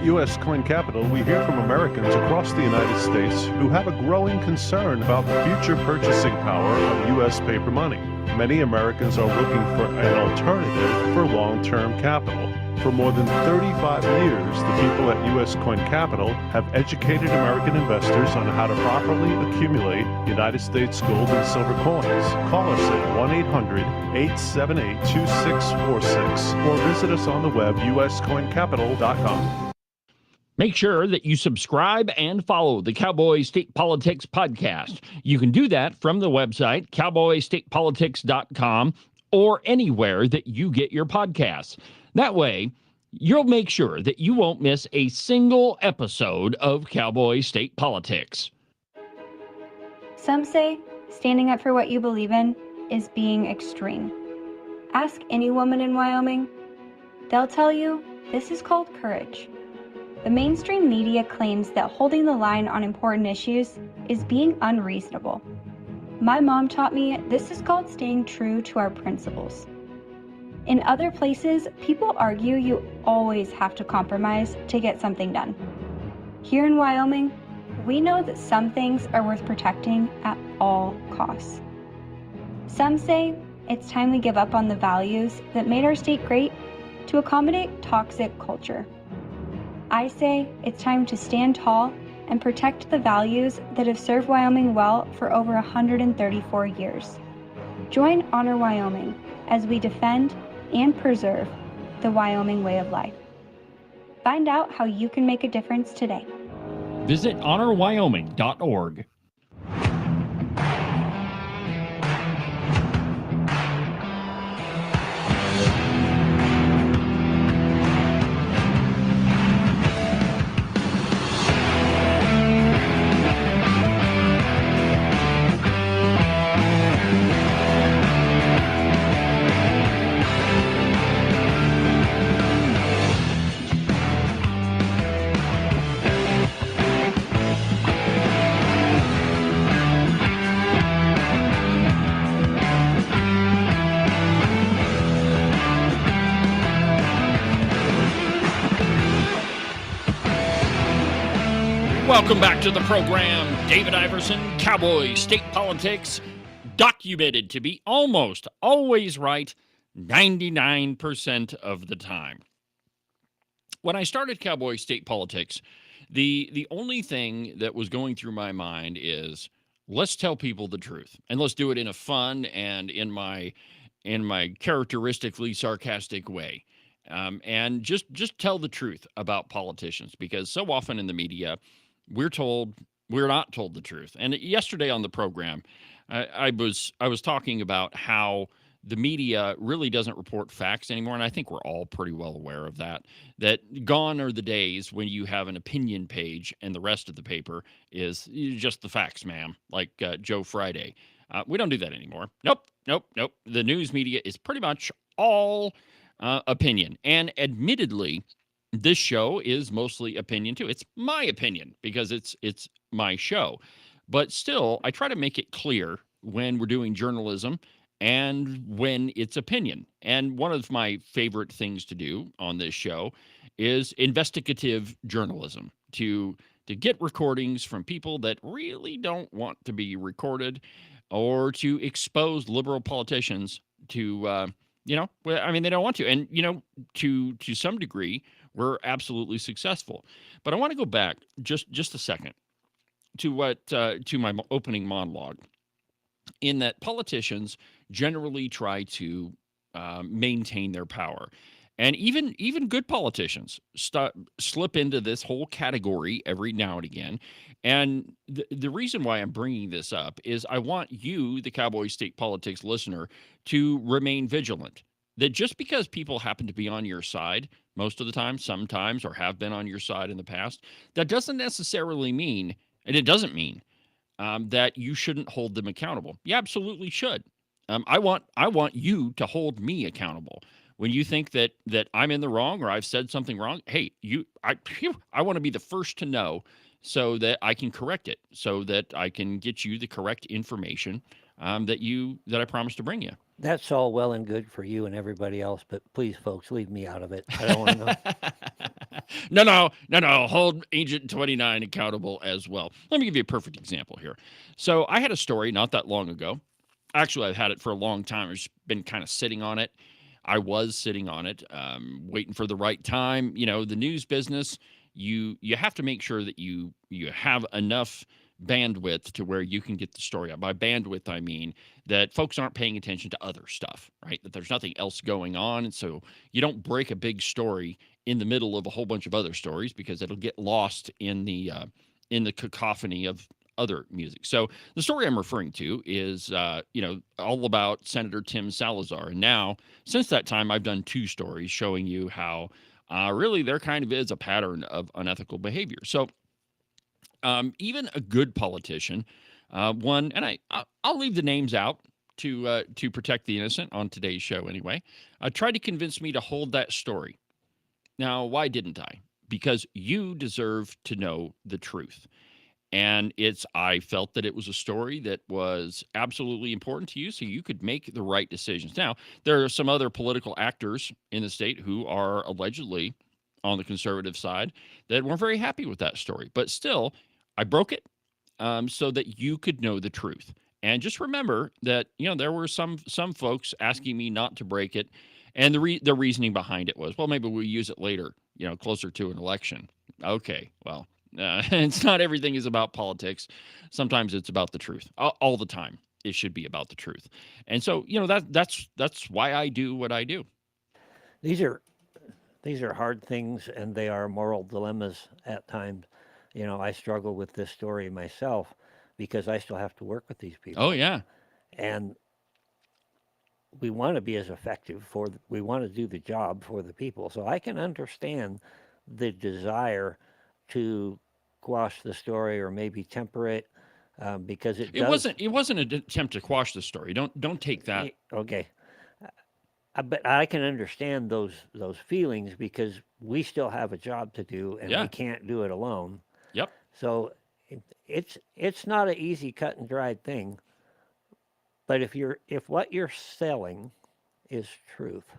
U.S. Coin Capital, we hear from Americans across the United States who have a growing concern about the future purchasing power of U.S. paper money. Many Americans are looking for an alternative for long-term capital. For more than 35 years, the people at U.S. Coin Capital have educated American investors on how to properly accumulate United States gold and silver coins. Call us at 1-800-878-2646 or visit us on the web, uscoincapital.com. Make sure that you subscribe and follow the Cowboy State Politics podcast. You can do that from the website, cowboystatepolitics.com, or anywhere that you get your podcasts. That way, you'll make sure that you won't miss a single episode of Cowboy State Politics. Some say standing up for what you believe in is being extreme. Ask any woman in Wyoming. They'll tell you this is called courage. The mainstream media claims that holding the line on important issues is being unreasonable. My mom taught me this is called staying true to our principles. In other places, people argue you always have to compromise to get something done. Here in Wyoming, we know that some things are worth protecting at all costs. Some say it's time we give up on the values that made our state great to accommodate toxic culture. I say it's time to stand tall and protect the values that have served Wyoming well for over 134 years. Join Honor Wyoming as we defend and preserve the Wyoming way of life. Find out how you can make a difference today. Visit honorwyoming.org. Welcome back to the program. David Iverson, Cowboy State Politics, documented to be almost always right 99% of the time. When I started Cowboy State Politics, the only thing that was going through my mind is, let's tell people the truth, and let's do it in a fun and in my characteristically sarcastic way. And just tell the truth about politicians, because so often in the media, we're not told the truth. And yesterday on the program, I was talking about how the media really doesn't report facts anymore, and I think we're all pretty well aware of that. That gone are the days when you have an opinion page and the rest of the paper is just the facts, ma'am, like Joe Friday. We don't do that anymore. Nope. The news media is pretty much all opinion, and admittedly, this show is mostly opinion too. It's my opinion because it's my show. But still, I try to make it clear when we're doing journalism and when it's opinion. And one of my favorite things to do on this show is investigative journalism, to get recordings from people that really don't want to be recorded, or to expose liberal politicians to, they don't want to. And, to some degree, were absolutely successful. But I want to go back just a second to my opening monologue, in that politicians generally try to maintain their power. And even good politicians slip into this whole category every now and again. And the reason why I'm bringing this up is I want you, the Cowboy State Politics listener, to remain vigilant. That just because people happen to be on your side most of the time, sometimes, or have been on your side in the past, that doesn't necessarily mean, and it doesn't mean that you shouldn't hold them accountable. You absolutely should. I want you to hold me accountable. When you think that I'm in the wrong or I've said something wrong, hey, I want to be the first to know so that I can correct it, so that I can get you the correct information that I promised to bring you. That's all well and good for you and everybody else, but please, folks, leave me out of it. I don't want to know. No. Hold Agent 29 accountable as well. Let me give you a perfect example here. So I had a story not that long ago. Actually, I've had it for a long time. I've just been kind of sitting on it. I was sitting on it, waiting for the right time. You know, the news business, you have to make sure that you have enough bandwidth to where you can get the story out. By bandwidth, I mean that folks aren't paying attention to other stuff, right? That there's nothing else going on. And so you don't break a big story in the middle of a whole bunch of other stories, because it'll get lost in the cacophony of other music. So the story I'm referring to is, all about Senator Tim Salazar. And now, since that time, I've done 2 stories showing you how really there kind of is a pattern of unethical behavior. So even a good politician, and I'll leave the names out to protect the innocent on today's show anyway, tried to convince me to hold that story. Now, why didn't I? Because you deserve to know the truth. And I felt that it was a story that was absolutely important to you, so you could make the right decisions. Now, there are some other political actors in the state who are allegedly on the conservative side that weren't very happy with that story. But still, I broke it so that you could know the truth. And just remember that, there were some folks asking me not to break it. And the reasoning behind it was, well, maybe we'll use it later, closer to an election. Okay, well, it's not everything is about politics. Sometimes it's about the truth. All the time, it should be about the truth. And so, that's why I do what I do. These are hard things, and they are moral dilemmas at times. I struggle with this story myself because I still have to work with these people. Oh, yeah. And we want to be as effective we want to do the job for the people. So I can understand the desire to quash the story or maybe temper it because it wasn't an attempt to quash the story. Don't take that. Okay. But I can understand those feelings because we still have a job to do, and we can't do it alone. Yep. So it's not an easy cut and dried thing. But if what you're selling is truth,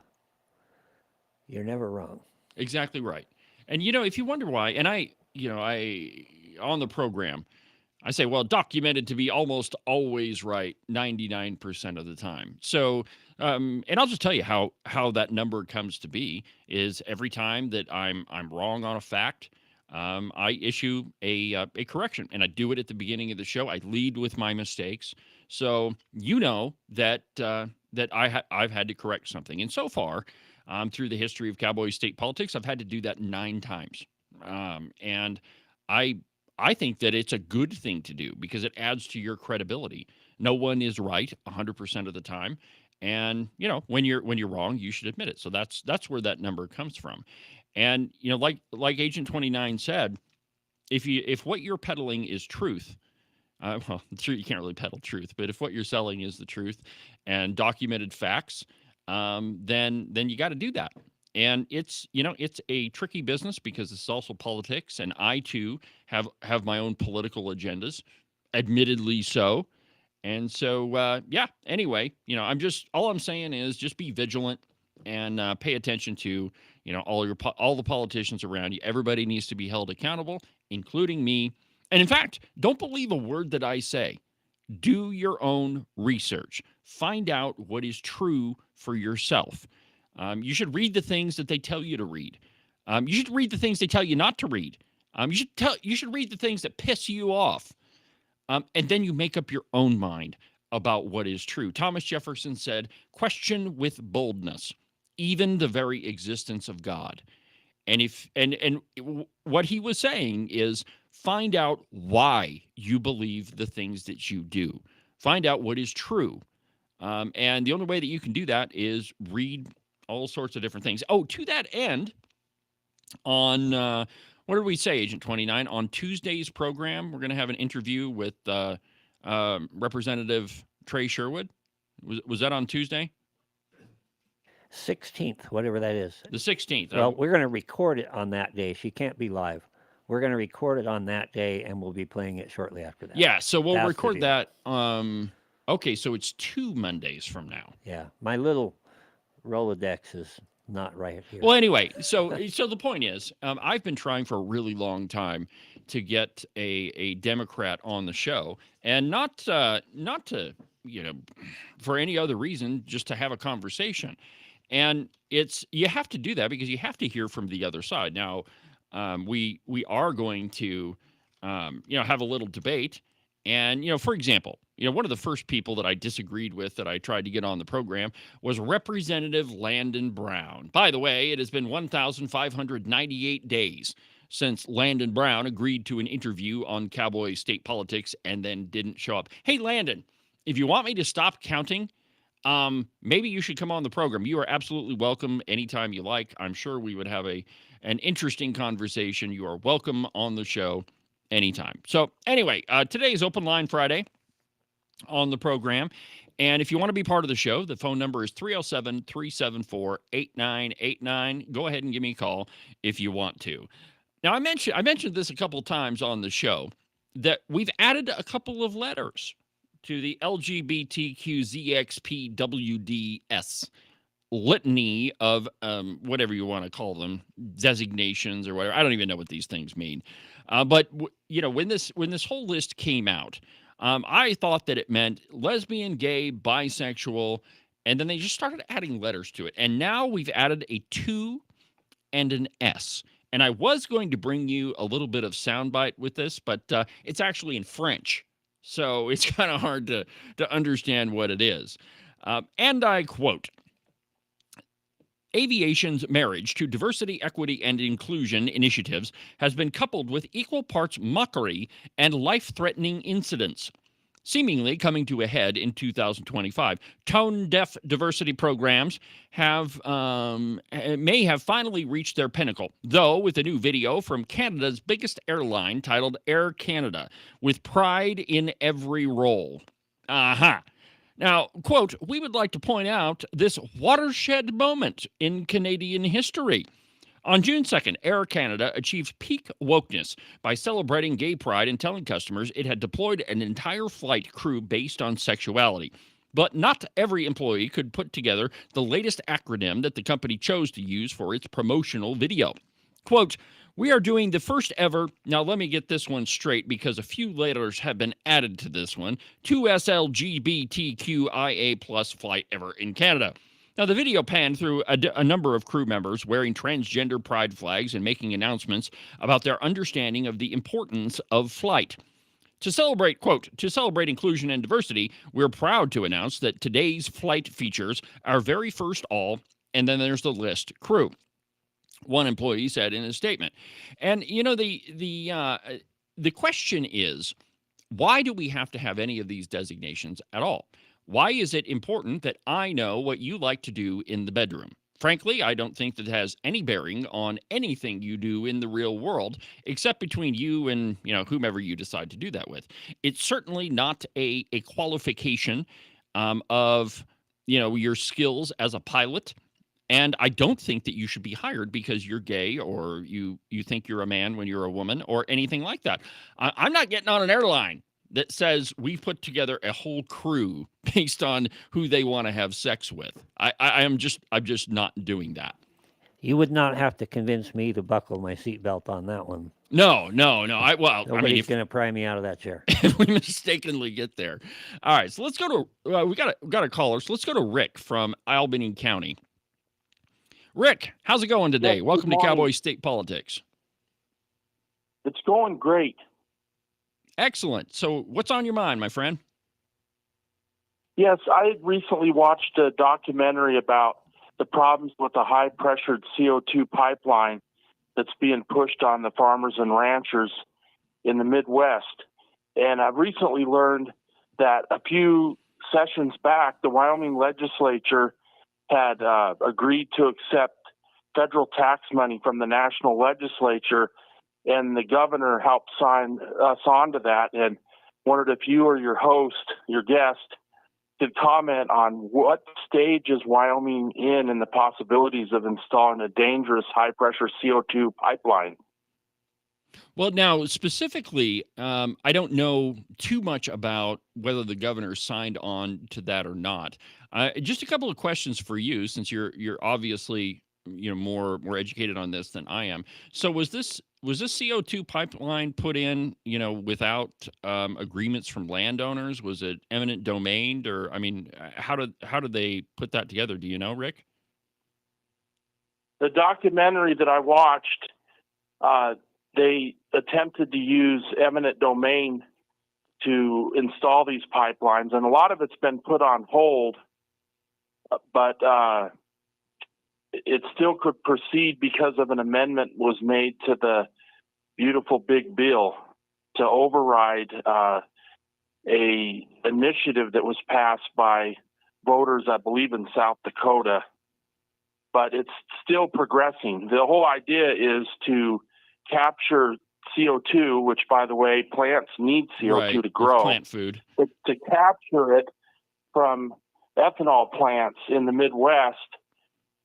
you're never wrong. Exactly right. And if you wonder why, and I on the program, I say, well, documented to be almost always right 99% of the time. So, and I'll just tell you how that number comes to be is every time that I'm wrong on a fact, I issue a correction, and I do it at the beginning of the show. I lead with my mistakes, so that I've had to correct something. And so far, through the history of Cowboy State politics, I've had to do that 9 times, and I think that it's a good thing to do because it adds to your credibility. No one is right 100% of the time, and when you're wrong, you should admit it. So that's where that number comes from. And like Agent 29 said, if what you're peddling is truth, well, you can't really peddle truth, but if what you're selling is the truth and documented facts, then you got to do that. And it's a tricky business because it's also politics, and I too have my own political agendas, admittedly so. And so anyway, all I'm saying is just be vigilant and pay attention to all the politicians around you. Everybody needs to be held accountable, including me. And in fact, don't believe a word that I say. Do your own research. Find out what is true for yourself. You should read the things that they tell you to read. You should read the things they tell you not to read. You should read the things that piss you off. And then you make up your own mind about what is true. Thomas Jefferson said, question with boldness, even the very existence of God. And what he was saying is find out why you believe the things that you do. Find out what is true. And the only way that you can do that is read all sorts of different things. Oh, to that end, on what did we say, Agent 29? On Tuesday's program, we're going to have an interview with Representative Trey Sherwood. Was that on Tuesday? 16th, whatever that is. The 16th. Well, we're going to record it on that day. She can't be live. We're going to record it on that day, and we'll be playing it shortly after that. Yeah, so we'll That's the record deal. that. Okay, so it's 2 Mondays from now. Yeah, my little Rolodex is not right here. Well, anyway, so the point is, I've been trying for a really long time to get a Democrat on the show, and not to for any other reason, just to have a conversation. And you have to do that because you have to hear from the other side. Now, we are going to have a little debate, and for example, one of the first people that I disagreed with that I tried to get on the program was Representative Landon Brown. By the way, it has been 1,598 days since Landon Brown agreed to an interview on Cowboy state politics and then didn't show up. Hey, Landon, if you want me to stop counting, maybe you should come on the program. You are absolutely welcome anytime you like. I'm sure we would have an interesting conversation. You are welcome on the show anytime. So anyway, today is Open Line Friday on the program. And if you want to be part of the show, the phone number is 307-374-8989. Go ahead and give me a call if you want to. Now, I mentioned this a couple of times on the show that we've added a couple of letters to the LGBTQZXPWDS litany of whatever you want to call them, designations or whatever. I don't even know what these things mean. But when this whole list came out, I thought that it meant lesbian, gay, bisexual, and then they just started adding letters to it. And now we've added a 2 and an S. And I was going to bring you a little bit of soundbite with this, but it's actually in French. So it's kind of hard to understand what it is. And I quote, aviation's marriage to diversity, equity, and inclusion initiatives has been coupled with equal parts mockery and life-threatening incidents, seemingly coming to a head in 2025. Tone-deaf diversity programs may have finally reached their pinnacle, though with a new video from Canada's biggest airline titled Air Canada, with pride in every role. Now, quote, we would like to point out this watershed moment in Canadian history. On June 2nd, Air Canada achieved peak wokeness by celebrating gay pride and telling customers it had deployed an entire flight crew based on sexuality. But not every employee could put together the latest acronym that the company chose to use for its promotional video. Quote, we are doing the first ever, now let me get this one straight because a few letters have been added to this one, 2SLGBTQIA plus flight ever in Canada. Now, the video panned through a number of crew members wearing transgender pride flags and making announcements about their understanding of the importance of flight. To celebrate, quote, to celebrate inclusion and diversity, we're proud to announce that today's flight features our very first all, and then there's the list, crew. One employee said in his statement. And, the question is, why do we have to have any of these designations at all? Why is it important that I know what you like to do in the bedroom? Frankly, I don't think that has any bearing on anything you do in the real world, except between you and, whomever you decide to do that with. It's certainly not a qualification of, your skills as a pilot. And I don't think that you should be hired because you're gay or you think you're a man when you're a woman or anything like that. I'm not getting on an airline that says we've put together a whole crew based on who they want to have sex with. I'm just not doing that. You would not have to convince me to buckle my seatbelt on that one. No. Nobody's going to pry me out of that chair. If we mistakenly get there. All right, so let's go to we got a caller. So let's go to Rick from Albany County. Rick, how's it going today? Yes, good Welcome to morning. Cowboy State Politics. It's going great. Excellent. So what's on your mind, my friend? Yes, I had recently watched a documentary about the problems with the high-pressured CO2 pipeline that's being pushed on the farmers and ranchers in the Midwest. And I've recently learned that a few sessions back, the Wyoming legislature had agreed to accept federal tax money from the national legislature, and the governor helped sign us onto that, and wondered if you or your host, your guest, could comment on what stage is Wyoming in the possibilities of installing a dangerous high-pressure CO2 pipeline. Well, now, specifically, I don't know too much about whether the governor signed on to that or not. Just a couple of questions for you, since you're obviously more educated on this than I am. So was this CO2 pipeline put in without agreements from landowners? Was it eminent domain, or how did they put that together? Do you know, Rick? The documentary that I watched, they attempted to use eminent domain to install these pipelines, and a lot of it's been put on hold, but it still could proceed because of an amendment was made to the beautiful big bill to override a initiative that was passed by voters, I believe, in South Dakota. But it's still progressing. The whole idea is to capture CO2, which, by the way, plants need CO2 to grow. It's plant food. But to capture it from ethanol plants in the Midwest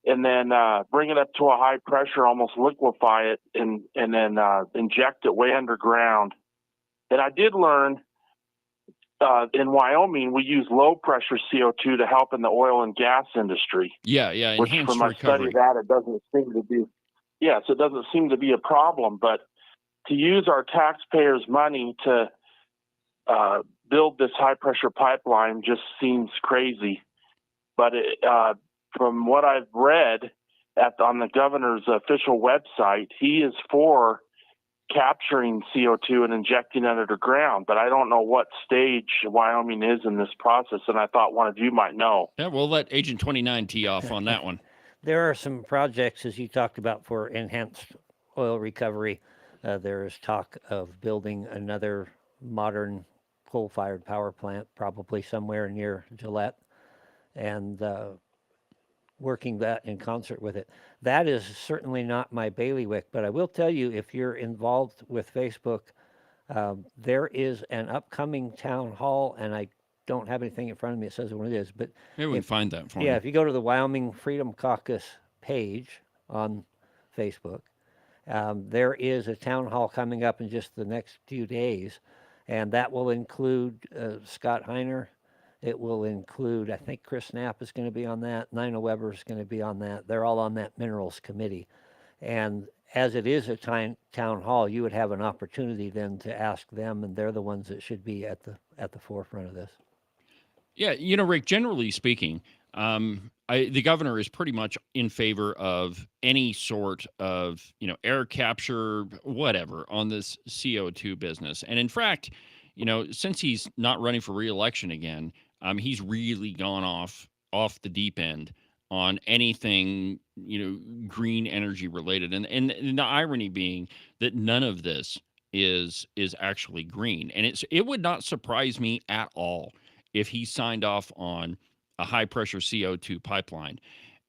and then bring it up to a high pressure, almost liquefy it, and then inject it way underground. And I did learn in Wyoming, we use low pressure CO2 to help in the oil and gas industry. Yeah, Which, enhanced from my study recovery. of that, it doesn't seem to be. Yes, it doesn't seem to be a problem. But to use our taxpayers' money to build this high pressure pipeline just seems crazy. But from what I've read on the governor's official website, he is for capturing CO2 and injecting it underground, but I don't know what stage Wyoming is in this process, and I thought one of you might know. Yeah, we'll let Agent 29 tee off on that one. There are some projects, as you talked about, for enhanced oil recovery. There is talk of building another modern coal-fired power plant, probably somewhere near Gillette, and working that in concert with it. That is certainly not my bailiwick, but I will tell you, if you're involved with Facebook, there is an upcoming town hall, and I don't have anything in front of me that says what it is, but Maybe we can find that for yeah, you. if you go to the Wyoming Freedom Caucus page on Facebook, there is a town hall coming up in just the next few days, and that will include Scott Heiner. It will include, I think Chris Knapp is going to be on that. Nina Weber is going to be on that. They're all on that minerals committee. And as it is a town hall, you would have an opportunity then to ask them, and they're the ones that should be at the forefront of this. Yeah, Rick, generally speaking, the governor is pretty much in favor of any sort of, air capture, whatever, on this CO2 business. And in fact, since he's not running for re-election again, he's really gone off the deep end on anything, green energy related. And the irony being that none of this is actually green. And it would not surprise me at all if he signed off on a high pressure CO2 pipeline.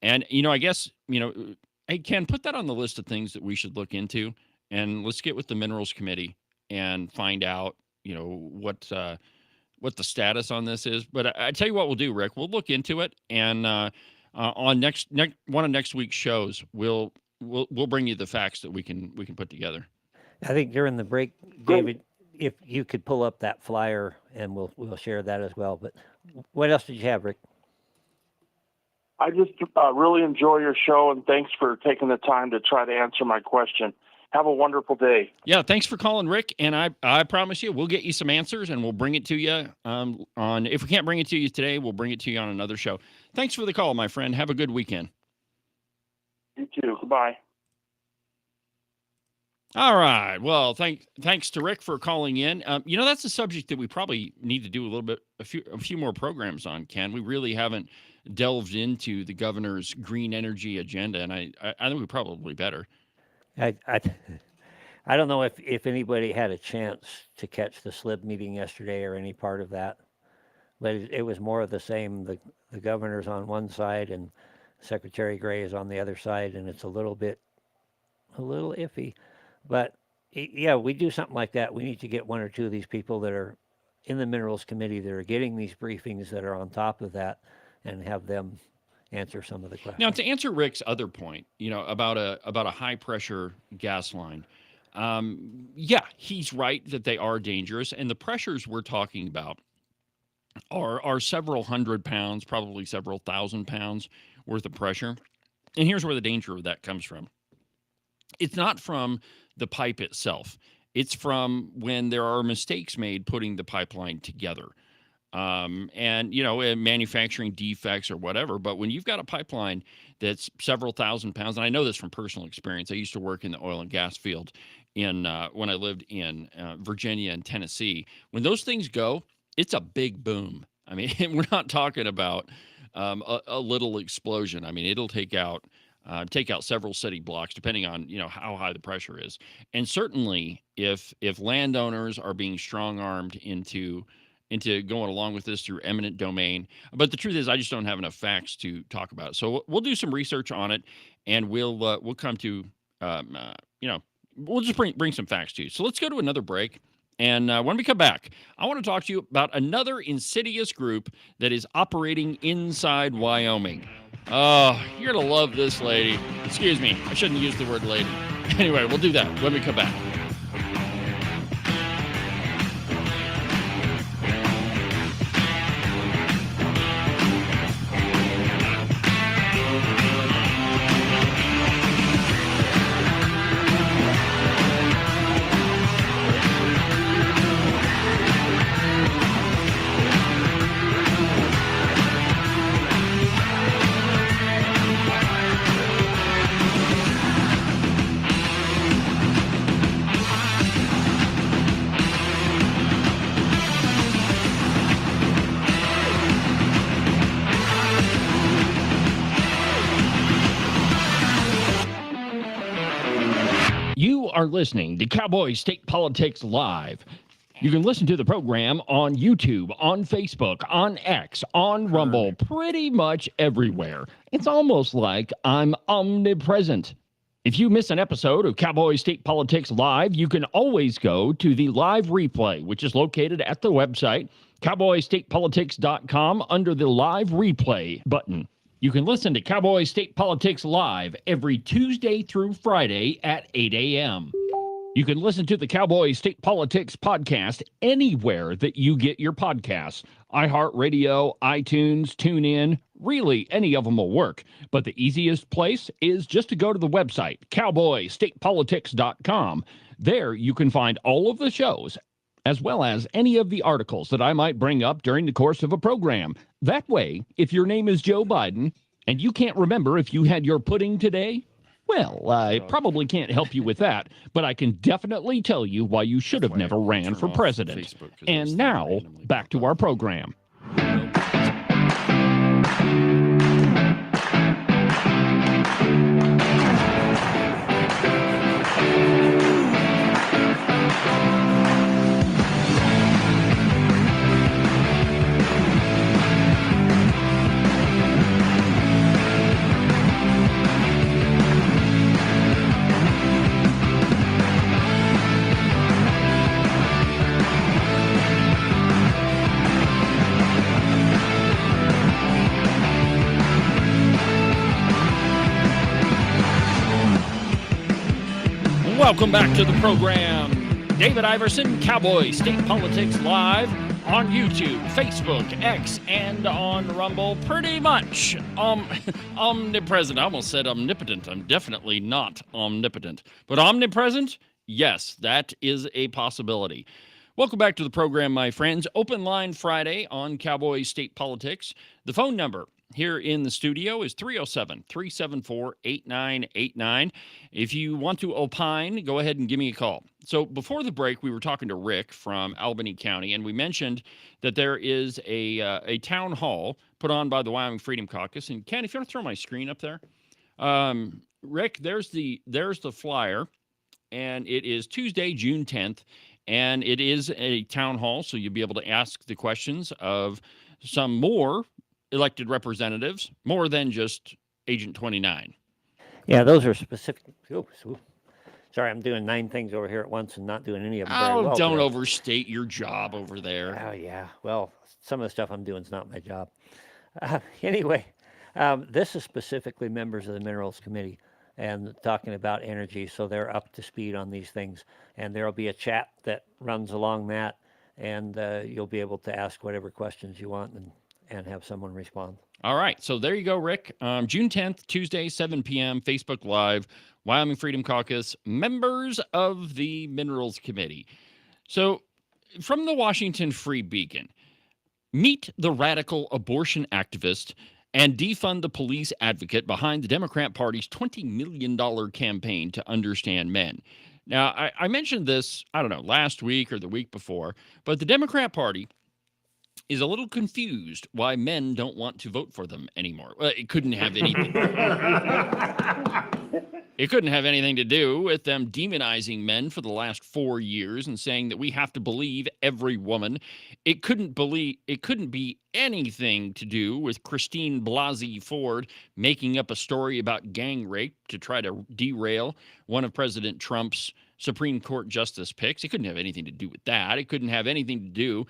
And, I guess, hey, Ken, put that on the list of things that we should look into, and let's get with the Minerals Committee and find out, what the status on this is. But I tell you what we'll do, Rick. We'll look into it, and on next one of next week's shows, we'll bring you the facts that we can put together. I think during the break, David, if you could pull up that flyer, and we'll share that as well. But what else did you have, Rick? I just really enjoy your show, and thanks for taking the time to try to answer my question. Have a wonderful day. Yeah, thanks for calling, Rick. And I promise you, we'll get you some answers, and we'll bring it to you on. If we can't bring it to you today, we'll bring it to you on another show. Thanks for the call, my friend. Have a good weekend. You too. Goodbye. All right. Well, thanks to Rick for calling in. That's a subject that we probably need to do a few more programs on, Ken. We really haven't delved into the governor's green energy agenda, and I think we probably better. I don't know if anybody had a chance to catch the SLIB meeting yesterday or any part of that, but it was more of the same. The governor's on one side and Secretary Gray is on the other side, and it's a little iffy. But yeah, we do something like that. We need to get one or two of these people that are in the Minerals Committee that are getting these briefings that are on top of that, and have them answer some of the questions. Now, to answer Rick's other point, about a high pressure gas line, yeah, he's right that they are dangerous, and the pressures we're talking about are several hundred pounds, probably several thousand pounds worth of pressure. And here's where the danger of that comes from. It's not from the pipe itself. It's from when there are mistakes made putting the pipeline together. And manufacturing defects or whatever. But when you've got a pipeline that's several thousand pounds, and I know this from personal experience. I used to work in the oil and gas field when I lived in Virginia and Tennessee. When those things go, it's a big boom. I mean, we're not talking about a little explosion. I mean, it'll take out several city blocks, depending on how high the pressure is. And certainly, if landowners are being strong-armed into going along with this through eminent domain. But the truth is, I just don't have enough facts to talk about it. So we'll do some research on it, and we'll come to we'll just bring some facts to you. So let's go to another break. And when we come back, I want to talk to you about another insidious group that is operating inside Wyoming. Oh, you're going to love this lady. Excuse me, I shouldn't use the word lady. Anyway, we'll do that when we come back. You are listening to Cowboy State Politics Live. You can listen to the program on YouTube, on Facebook, on X, on Rumble, pretty much everywhere. It's almost like I'm omnipresent. If you miss an episode of Cowboy State Politics Live, you can always go to the live replay, which is located at the website, cowboystatepolitics.com, under the live replay button. You can listen to Cowboy State Politics Live every Tuesday through Friday at 8 a.m. You can listen to the Cowboy State Politics podcast anywhere that you get your podcasts. iHeartRadio, iTunes, TuneIn, really any of them will work. But the easiest place is just to go to the website, cowboystatepolitics.com. There you can find all of the shows, as well as any of the articles that I might bring up during the course of a program. That way, if your name is Joe Biden and you can't remember if you had your pudding today, well, I probably can't help you with that, but I can definitely tell you why you should have never ran for president. And now, back to our program. Welcome back to the program. David Iverson, Cowboy State Politics Live on YouTube, Facebook, X, and on Rumble. Pretty much omnipresent. I almost said omnipotent. I'm definitely not omnipotent. But omnipresent? Yes, that is a possibility. Welcome back to the program, my friends. Open Line Friday on Cowboy State Politics. The phone number, here in the studio is 307-374-8989. If you want to opine, go ahead and give me a call. So before the break, we were talking to Rick from Albany County, and we mentioned that there is a town hall put on by the Wyoming Freedom Caucus. And Ken, if you want to throw my screen up there. Rick, there's the flyer, and it is Tuesday, June 10th, and it is a town hall, so you'll be able to ask the questions of some more elected representatives, more than just Agent 29. Yeah, those are specific. Sorry, I'm doing 9 things over here at once and not doing any of them very well. Don't today. overstate your job over there. Oh, yeah. Well, some of the stuff I'm doing is not my job. Anyway, this is specifically members of the Minerals Committee and talking about energy, so they're up to speed on these things. And there will be a chat that runs along that, and you'll be able to ask whatever questions you want and have someone respond. All right. So there you go, Rick. June 10th, Tuesday, 7 p.m., Facebook Live, Wyoming Freedom Caucus, members of the Minerals Committee. So from the Washington Free Beacon, meet the radical abortion activist and defund the police advocate behind the Democrat Party's $20 million campaign to understand men. Now, I mentioned this, I don't know, last week or the week before, but the Democrat Party is a little confused why men don't want to vote for them anymore. Well, it couldn't have anything. It couldn't have anything to do with them demonizing men for the last 4 years and saying that we have to believe every woman. It couldn't be anything to do with Christine Blasey Ford making up a story about gang rape to try to derail one of President Trump's Supreme Court justice picks. It couldn't have anything to do with that. It couldn't have anything to do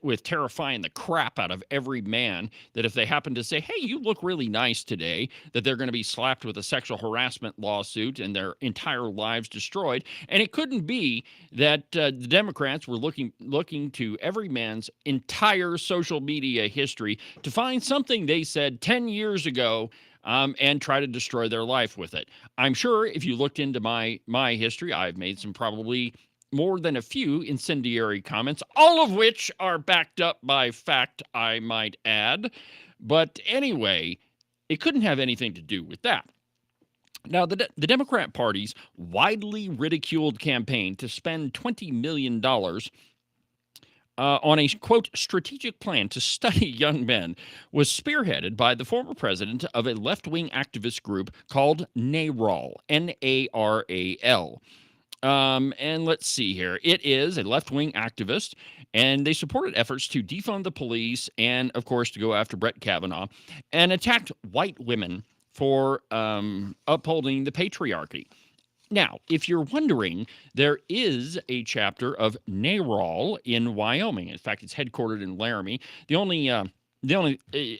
with terrifying the crap out of every man that if they happen to say, hey, you look really nice today, that they're going to be slapped with a sexual harassment lawsuit and their entire lives destroyed. And it couldn't be that the Democrats were looking to every man's entire social media history to find something they said 10 years ago and try to destroy their life with it. I'm sure if you looked into my history, I've made some probably more than a few incendiary comments, all of which are backed up by fact, I might add. But anyway, it couldn't have anything to do with that. Now, the Democrat Party's widely ridiculed campaign to spend $20 million on a, quote, strategic plan to study young men was spearheaded by the former president of a left-wing activist group called NARAL, N-A-R-A-L. And let's see here. It is a left-wing activist, and they supported efforts to defund the police and, of course, to go after Brett Kavanaugh, and attacked white women for upholding the patriarchy. Now, if you're wondering, there is a chapter of NARAL in Wyoming. In fact, it's headquartered in Laramie. The only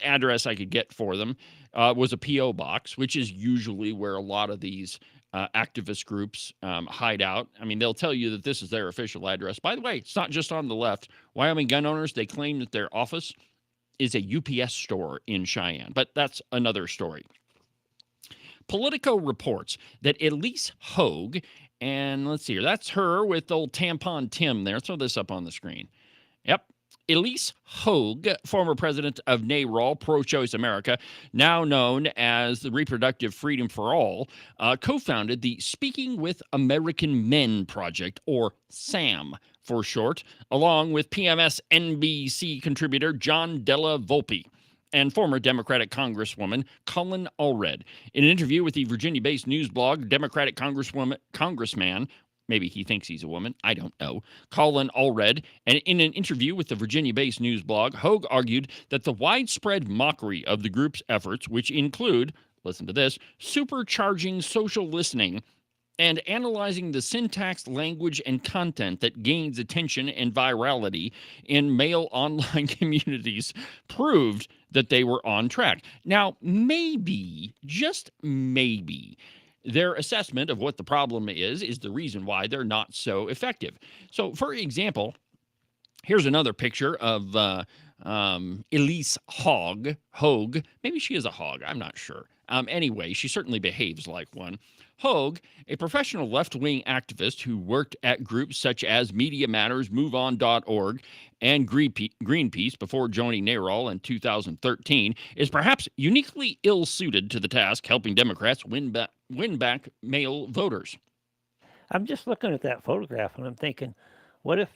address I could get for them was a P.O. box, which is usually where a lot of these activist groups hide out. I mean, they'll tell you that this is their official address. By the way, it's not just on the left. Wyoming gun owners, they claim that their office is a UPS store in Cheyenne, but that's another story. Politico reports that Elise Hogue, and let's see here, that's her with old Tampon Tim there. Throw this up on the screen. Yep. Elise Hogue, former president of NARAL, Pro-Choice America, now known as the Reproductive Freedom for All, co-founded the Speaking with American Men Project, or SAM for short, along with PMS NBC contributor John Della Volpe and former Democratic Congresswoman Colin Allred. In an interview with the Virginia-based news blog Democratic Congressman, maybe he thinks he's a woman, I don't know, Colin Allred, and in an interview with the Virginia-based news blog, Hogue argued that the widespread mockery of the group's efforts, which include, listen to this, supercharging social listening and analyzing the syntax, language, and content that gains attention and virality in male online communities, proved that they were on track. Now, maybe, just maybe, their assessment of what the problem is the reason why they're not so effective. So, for example, here's another picture of Elise Hogue. Maybe she is a hog. I'm not sure. Anyway, she certainly behaves like one. Hogue, a professional left-wing activist who worked at groups such as Media Matters, MoveOn.org, and Greenpeace before joining NARAL in 2013, is perhaps uniquely ill-suited to the task helping Democrats win back male voters. I'm just looking at that photograph and I'm thinking, what if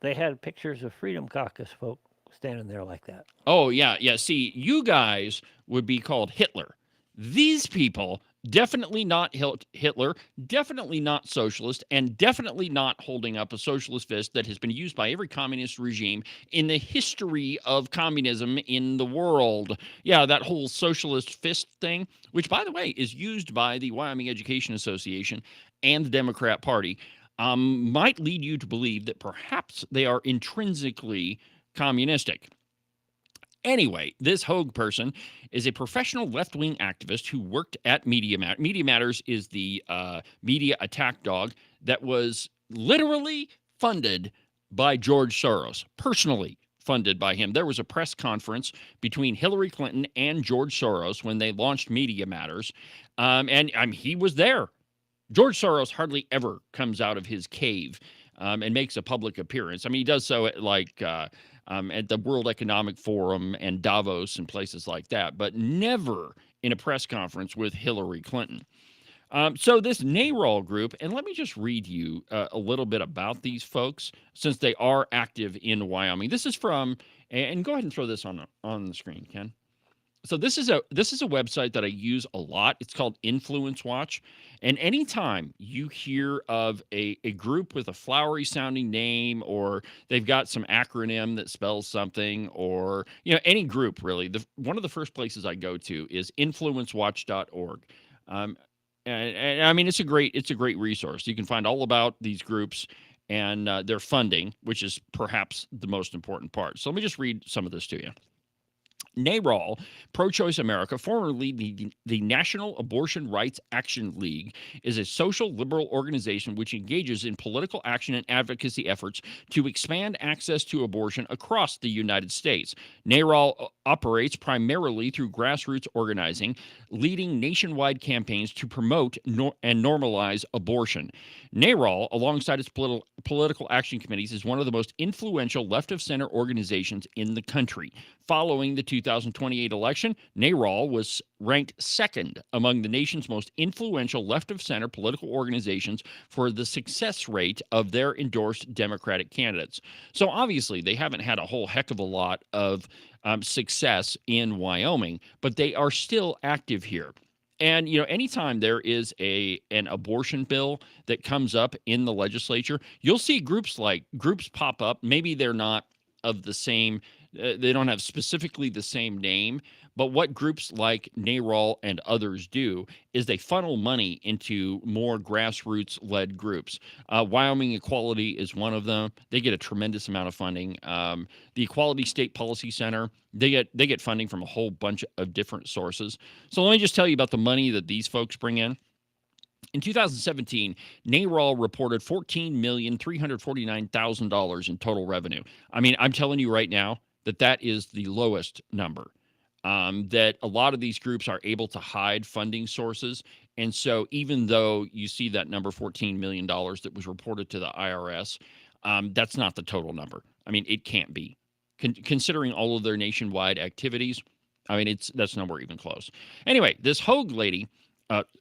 they had pictures of Freedom Caucus folk standing there like that? Oh, yeah. See, you guys would be called Hitler. These people, definitely not Hitler, definitely not socialist, and definitely not holding up a socialist fist that has been used by every communist regime in the history of communism in the world. Yeah, that whole socialist fist thing, which, by the way, is used by the Wyoming Education Association and the Democrat Party, might lead you to believe that perhaps they are intrinsically communistic. Anyway, this Hogue person is a professional left-wing activist who worked at Media Matters. Media Matters is the media attack dog that was literally funded by George Soros, personally funded by him. There was a press conference between Hillary Clinton and George Soros when they launched Media Matters, and he was there. George Soros hardly ever comes out of his cave and makes a public appearance. I mean, he does so at at the World Economic Forum and Davos and places like that, but never in a press conference with Hillary Clinton. So this NARAL group, and let me just read you a little bit about these folks since they are active in Wyoming. This is from, and go ahead and throw this on the screen, Ken. So this is a website that I use a lot. It's called Influence Watch. And anytime you hear of a group with a flowery sounding name, or they've got some acronym that spells something, or any group really, one of the first places I go to is influencewatch.org. And I mean, it's a great resource. You can find all about these groups and their funding, which is perhaps the most important part. So let me just read some of this to you. NARAL, Pro-Choice America, formerly the National Abortion Rights Action League, is a social liberal organization which engages in political action and advocacy efforts to expand access to abortion across the United States. NARAL operates primarily through grassroots organizing, leading nationwide campaigns to promote and normalize abortion. NARAL, alongside its political action committees, is one of the most influential left-of-center organizations in the country. Following the 2028 election, NARAL was ranked second among the nation's most influential left-of-center political organizations for the success rate of their endorsed Democratic candidates. So obviously, they haven't had a whole heck of a lot of success in Wyoming, but they are still active here. And, anytime there is an abortion bill that comes up in the legislature, you'll see groups pop up. Maybe they're not of the same, they don't have specifically the same name, but what groups like NARAL and others do is they funnel money into more grassroots-led groups. Wyoming Equality is one of them. They get a tremendous amount of funding. The Equality State Policy Center, they get funding from a whole bunch of different sources. So let me just tell you about the money that these folks bring in. In 2017, NARAL reported $14,349,000 in total revenue. I mean, I'm telling you right now that is the lowest number. That a lot of these groups are able to hide funding sources. And so even though you see that number, $14 million that was reported to the IRS, that's not the total number. I mean, it can't be. Considering all of their nationwide activities, I mean, that's nowhere even close. Anyway, this Hogue lady,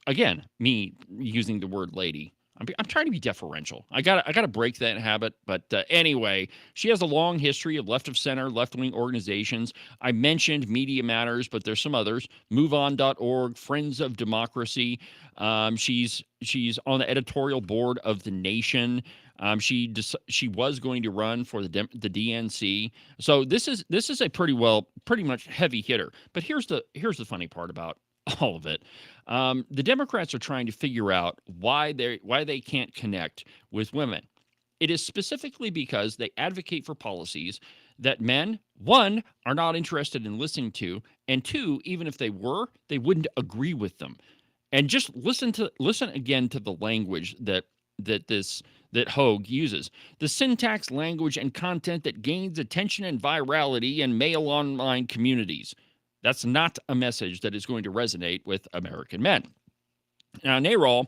again, me using the word lady, I'm trying to be deferential. I gotta break that habit. But anyway, she has a long history of left-of-center, left-wing organizations. I mentioned Media Matters, but there's some others. MoveOn.org, Friends of Democracy. She's on the editorial board of The Nation. She was going to run for the DNC. So this is a pretty much heavy hitter. But here's the funny part about all of it. The Democrats are trying to figure out why they can't connect with women. It is specifically because they advocate for policies that men, one, are not interested in listening to, and two, even if they were, they wouldn't agree with them. And just listen again to the language that Hogue uses. The syntax, language, and content that gains attention and virality in male online communities. That's not a message that is going to resonate with American men. Now, NARAL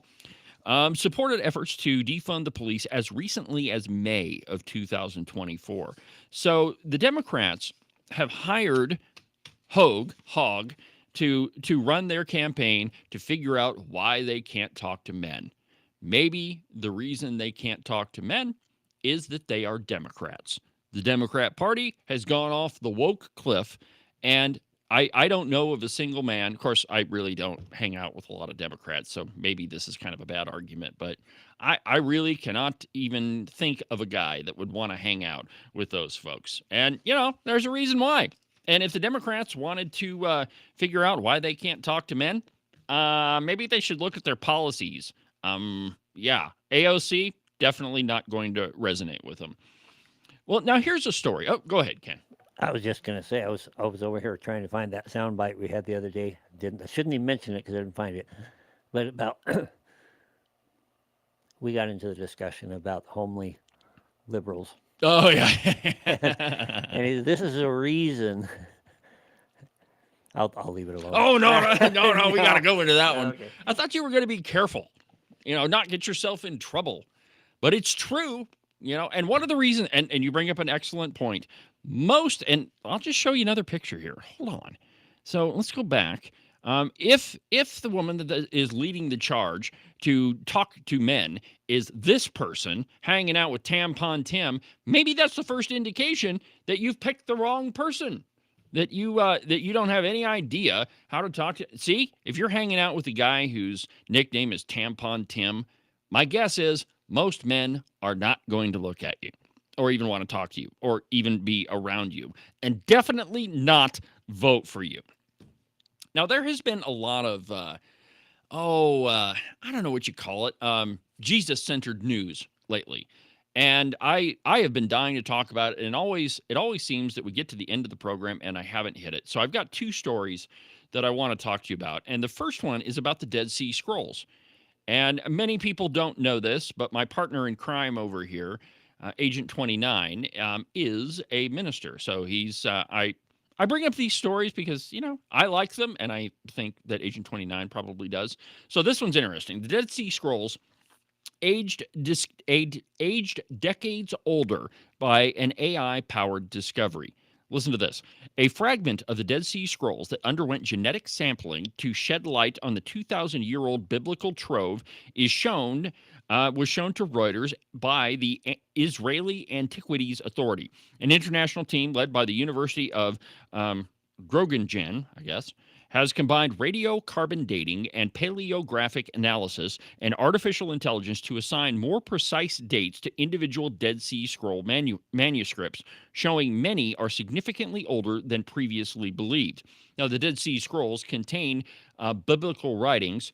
supported efforts to defund the police as recently as May of 2024. So the Democrats have hired Hogg to run their campaign to figure out why they can't talk to men. Maybe the reason they can't talk to men is that they are Democrats. The Democrat Party has gone off the woke cliff, and I don't know of a single man. Of course, I really don't hang out with a lot of Democrats, so maybe this is kind of a bad argument, but I really cannot even think of a guy that would want to hang out with those folks. And, there's a reason why. And if the Democrats wanted to figure out why they can't talk to men, maybe they should look at their policies. AOC, definitely not going to resonate with them. Well, now here's a story. Oh, go ahead, Ken. I was just going to say, I was over here trying to find that soundbite we had the other day. I shouldn't even mention it because I didn't find it. But about, we got into the discussion about homely liberals. Oh, yeah. and this is a reason. I'll leave it alone. Oh, no, we got to go into that one. Okay. I thought you were going to be careful, not get yourself in trouble. But it's true, and one of the reasons, and you bring up an excellent point, and I'll just show you another picture here. Hold on. So let's go back. If the woman that is leading the charge to talk to men is this person hanging out with Tampon Tim, maybe that's the first indication that you've picked the wrong person. That you don't have any idea how to talk to. See, if you're hanging out with a guy whose nickname is Tampon Tim, my guess is most men are not going to look at you or even want to talk to you or even be around you, and definitely not vote for you. Now, there has been a lot of, I don't know what you call it, Jesus-centered news lately. And I have been dying to talk about it, and it always seems that we get to the end of the program and I haven't hit it. So I've got two stories that I want to talk to you about. And the first one is about the Dead Sea Scrolls. And many people don't know this, but my partner in crime over here, Agent 29, is a minister. So he's I bring up these stories because, I like them, and I think that Agent 29 probably does. So this one's interesting. The Dead Sea Scrolls, aged decades older by an AI-powered discovery. Listen to this. A fragment of the Dead Sea Scrolls that underwent genetic sampling to shed light on the 2,000-year-old biblical trove was shown to Reuters by the Israeli Antiquities Authority, an international team led by the University of Groningen, I guess, has combined radiocarbon dating and paleographic analysis and artificial intelligence to assign more precise dates to individual Dead Sea Scroll manuscripts, showing many are significantly older than previously believed. Now, the Dead Sea Scrolls contain biblical writings,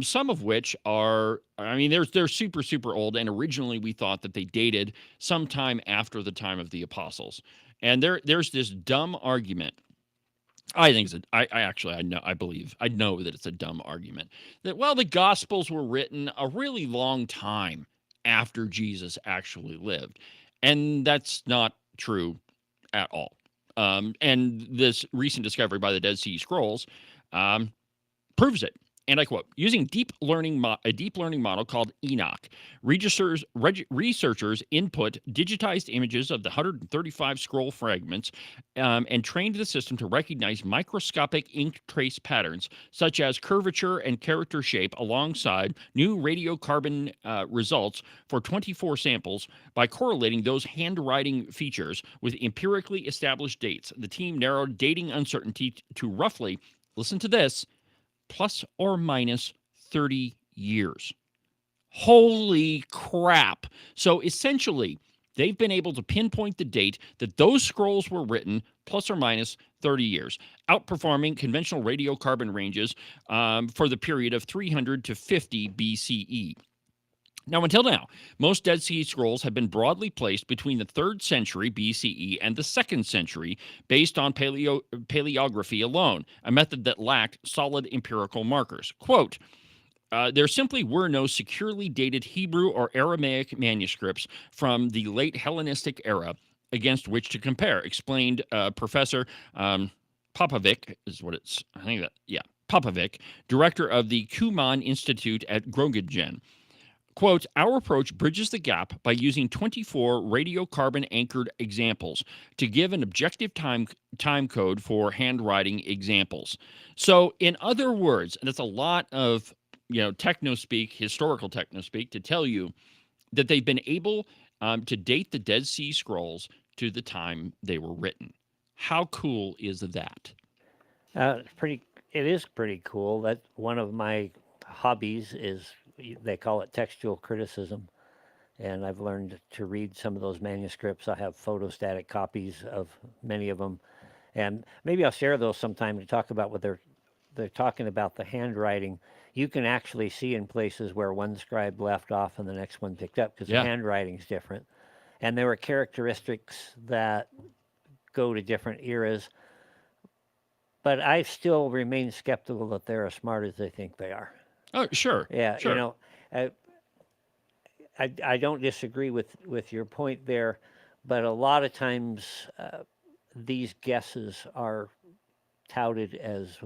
some of which are, they're super, super old, and originally we thought that they dated sometime after the time of the apostles. And there's this dumb argument. I think I know that it's a dumb argument that, the Gospels were written a really long time after Jesus actually lived. And that's not true at all. And this recent discovery by the Dead Sea Scrolls proves it. And I quote, using a deep learning model called Enoch, researchers input digitized images of the 135 scroll fragments and trained the system to recognize microscopic ink trace patterns, such as curvature and character shape, alongside new radiocarbon results for 24 samples. By correlating those handwriting features with empirically established dates, the team narrowed dating uncertainty to roughly, listen to this, plus or minus 30 years. Holy crap. So essentially, they've been able to pinpoint the date that those scrolls were written, plus or minus 30 years, outperforming conventional radiocarbon ranges for the period of 300 to 50 BCE. Now, until now, most Dead Sea Scrolls have been broadly placed between the 3rd century BCE and the 2nd century based on paleography alone, a method that lacked solid empirical markers. Quote, there simply were no securely dated Hebrew or Aramaic manuscripts from the late Hellenistic era against which to compare, explained Professor Popovic is what it's, I think that, yeah, Popovic, director of the Kuman Institute at Groningen. Quote, our approach bridges the gap by using 24 radiocarbon-anchored examples to give an objective time code for handwriting examples. So in other words, and that's a lot of, techno-speak, historical techno-speak, to tell you that they've been able to date the Dead Sea Scrolls to the time they were written. How cool is that? It is pretty cool. That one of my hobbies is, they call it textual criticism, and I've learned to read some of those manuscripts. I have photostatic copies of many of them, and maybe I'll share those sometime to talk about what they're talking about, the handwriting. You can actually see in places where one scribe left off and the next one picked up, because the handwriting's different, and there were characteristics that go to different eras. But I still remain skeptical that they're as smart as they think they are. Oh, sure. Yeah, sure. I don't disagree with your point there, but a lot of times these guesses are touted as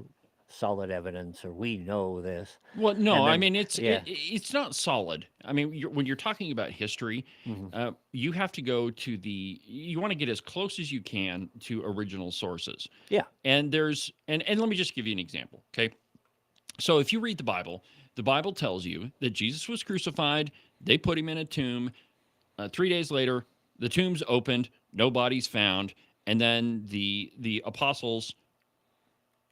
solid evidence, or we know this. Well, no, I mean, it's not solid. I mean, when you're talking about history, you have to go to you want to get as close as you can to original sources. Yeah. And and let me just give you an example, okay? So if you read the Bible tells you that Jesus was crucified, they put him in a tomb. 3 days later, the tomb's opened, no body's found, and then the apostles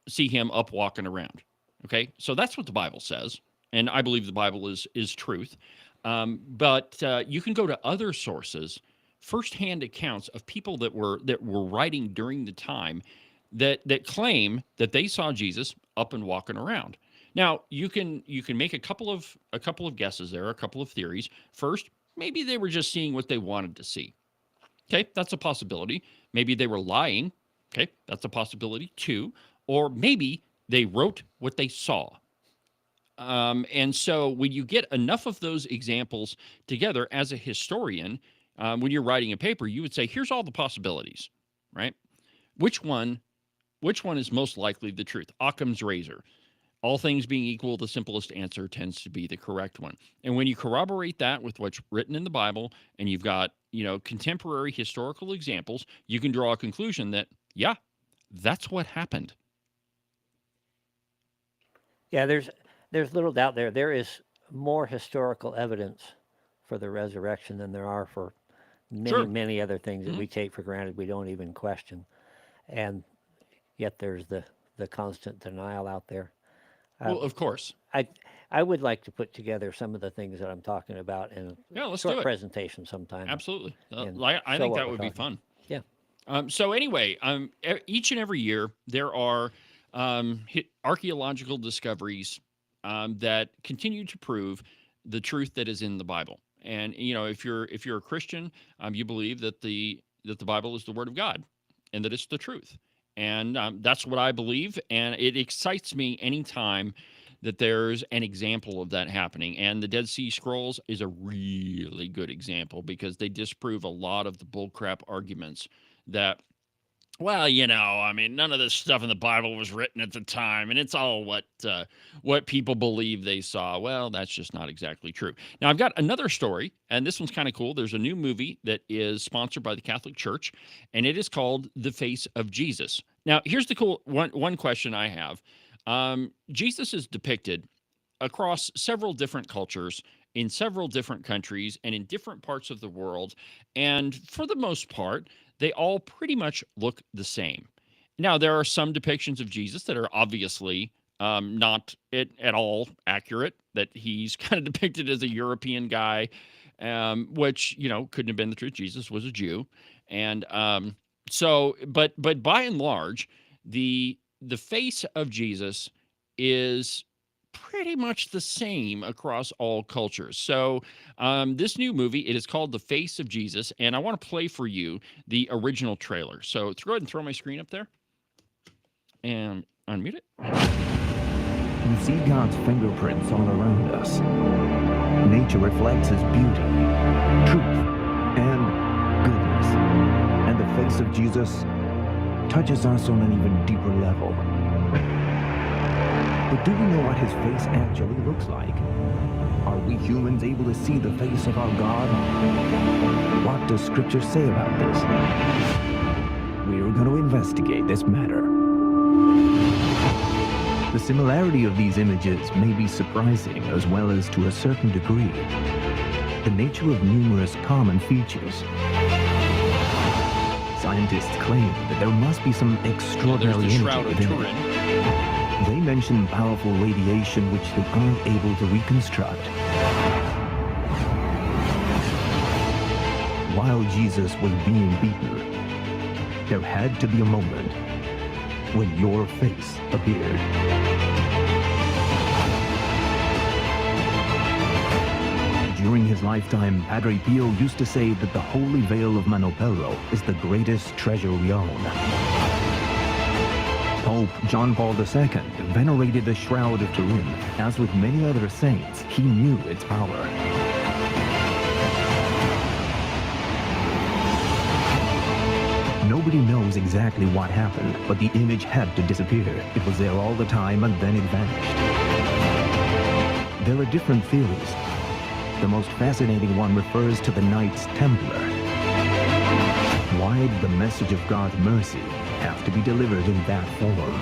see him up walking around. Okay, so that's what the Bible says, and I believe the Bible is truth. But you can go to other sources, firsthand accounts of people that were writing during the time that claim that they saw Jesus up and walking around. Now, you can make a couple of guesses there, a couple of theories. First, maybe they were just seeing what they wanted to see. Okay, that's a possibility. Maybe they were lying. Okay, that's a possibility too. Or maybe they wrote what they saw. And so when you get enough of those examples together as a historian, when you're writing a paper, you would say, here's all the possibilities, right? Which one is most likely the truth? Occam's razor. All things being equal, the simplest answer tends to be the correct one. And when you corroborate that with what's written in the Bible, and you've got, contemporary historical examples, you can draw a conclusion that, yeah, that's what happened. Yeah, there's little doubt there. There is more historical evidence for the resurrection than there are for many other things that we take for granted, we don't even question. And yet there's the constant denial out there. Well, of course. I would like to put together some of the things that I'm talking about in a short presentation sometime. Absolutely. I think that would be fun. Yeah. So anyway, each and every year there are archaeological discoveries that continue to prove the truth that is in the Bible. And if you're a Christian, you believe that the Bible is the Word of God and that it's the truth. And that's what I believe, and it excites me anytime that there's an example of that happening. And the Dead Sea Scrolls is a really good example because they disprove a lot of the bullcrap arguments that, well, none of this stuff in the Bible was written at the time, and it's all what people believe they saw. Well, that's just not exactly true. Now, I've got another story, and this one's kind of cool. There's a new movie that is sponsored by the Catholic Church, and it is called The Face of Jesus. Now, here's the cool one question I have. Jesus is depicted across several different cultures, in several different countries, and in different parts of the world, and for the most part, they all pretty much look the same. Now, there are some depictions of Jesus that are obviously not at all accurate, that he's kind of depicted as a European guy, which, couldn't have been the truth. Jesus was a Jew. And but by and large, the face of Jesus is pretty much the same across all cultures. So this new movie, it is called The Face of Jesus, and I want to play for you the original trailer. So go ahead and throw my screen up there and unmute it. We see God's fingerprints all around us. Nature reflects his beauty, truth, and goodness. And the face of Jesus touches us on an even deeper level. But do we know what his face actually looks like? Are we humans able to see the face of our God? What does Scripture say about this? We're going to investigate this matter. The similarity of these images may be surprising, as well as, to a certain degree, the nature of numerous common features. Scientists claim that there must be some extraordinary there's the Shroud energy of within it. Turin. They mention powerful radiation which they aren't able to reconstruct. While Jesus was being beaten, there had to be a moment when your face appeared. During his lifetime, Padre Pio used to say that the Holy Veil of Manopello is the greatest treasure we own. Pope John Paul II venerated the Shroud of Turin. As with many other saints, he knew its power. Nobody knows exactly what happened, but the image had to disappear. It was there all the time and then it vanished. There are different theories. The most fascinating one refers to the Knights Templar. Why did the message of God's mercy have to be delivered in that form?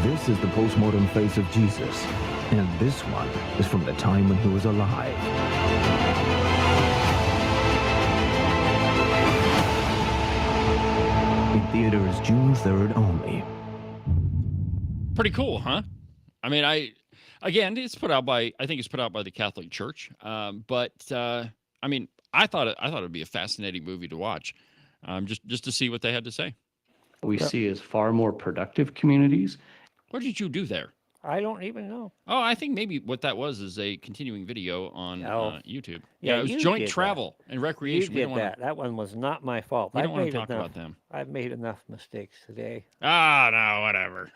This is the postmortem face of Jesus, and this one is from the time when he was alive. In theaters June 3rd only. Pretty cool, huh? I mean, again, it's put out by, I think it's put out by the Catholic Church. But I mean, I thought it'd be a fascinating movie to watch, just to see what they had to say. We see as far more productive communities. What did you do there? I don't even know. Oh, I think maybe what that was is a continuing video on YouTube. Yeah, it was you joint did travel and recreation. You did that. That one was not my fault. We don't want to talk about them. I've made enough mistakes today. Ah, no, whatever.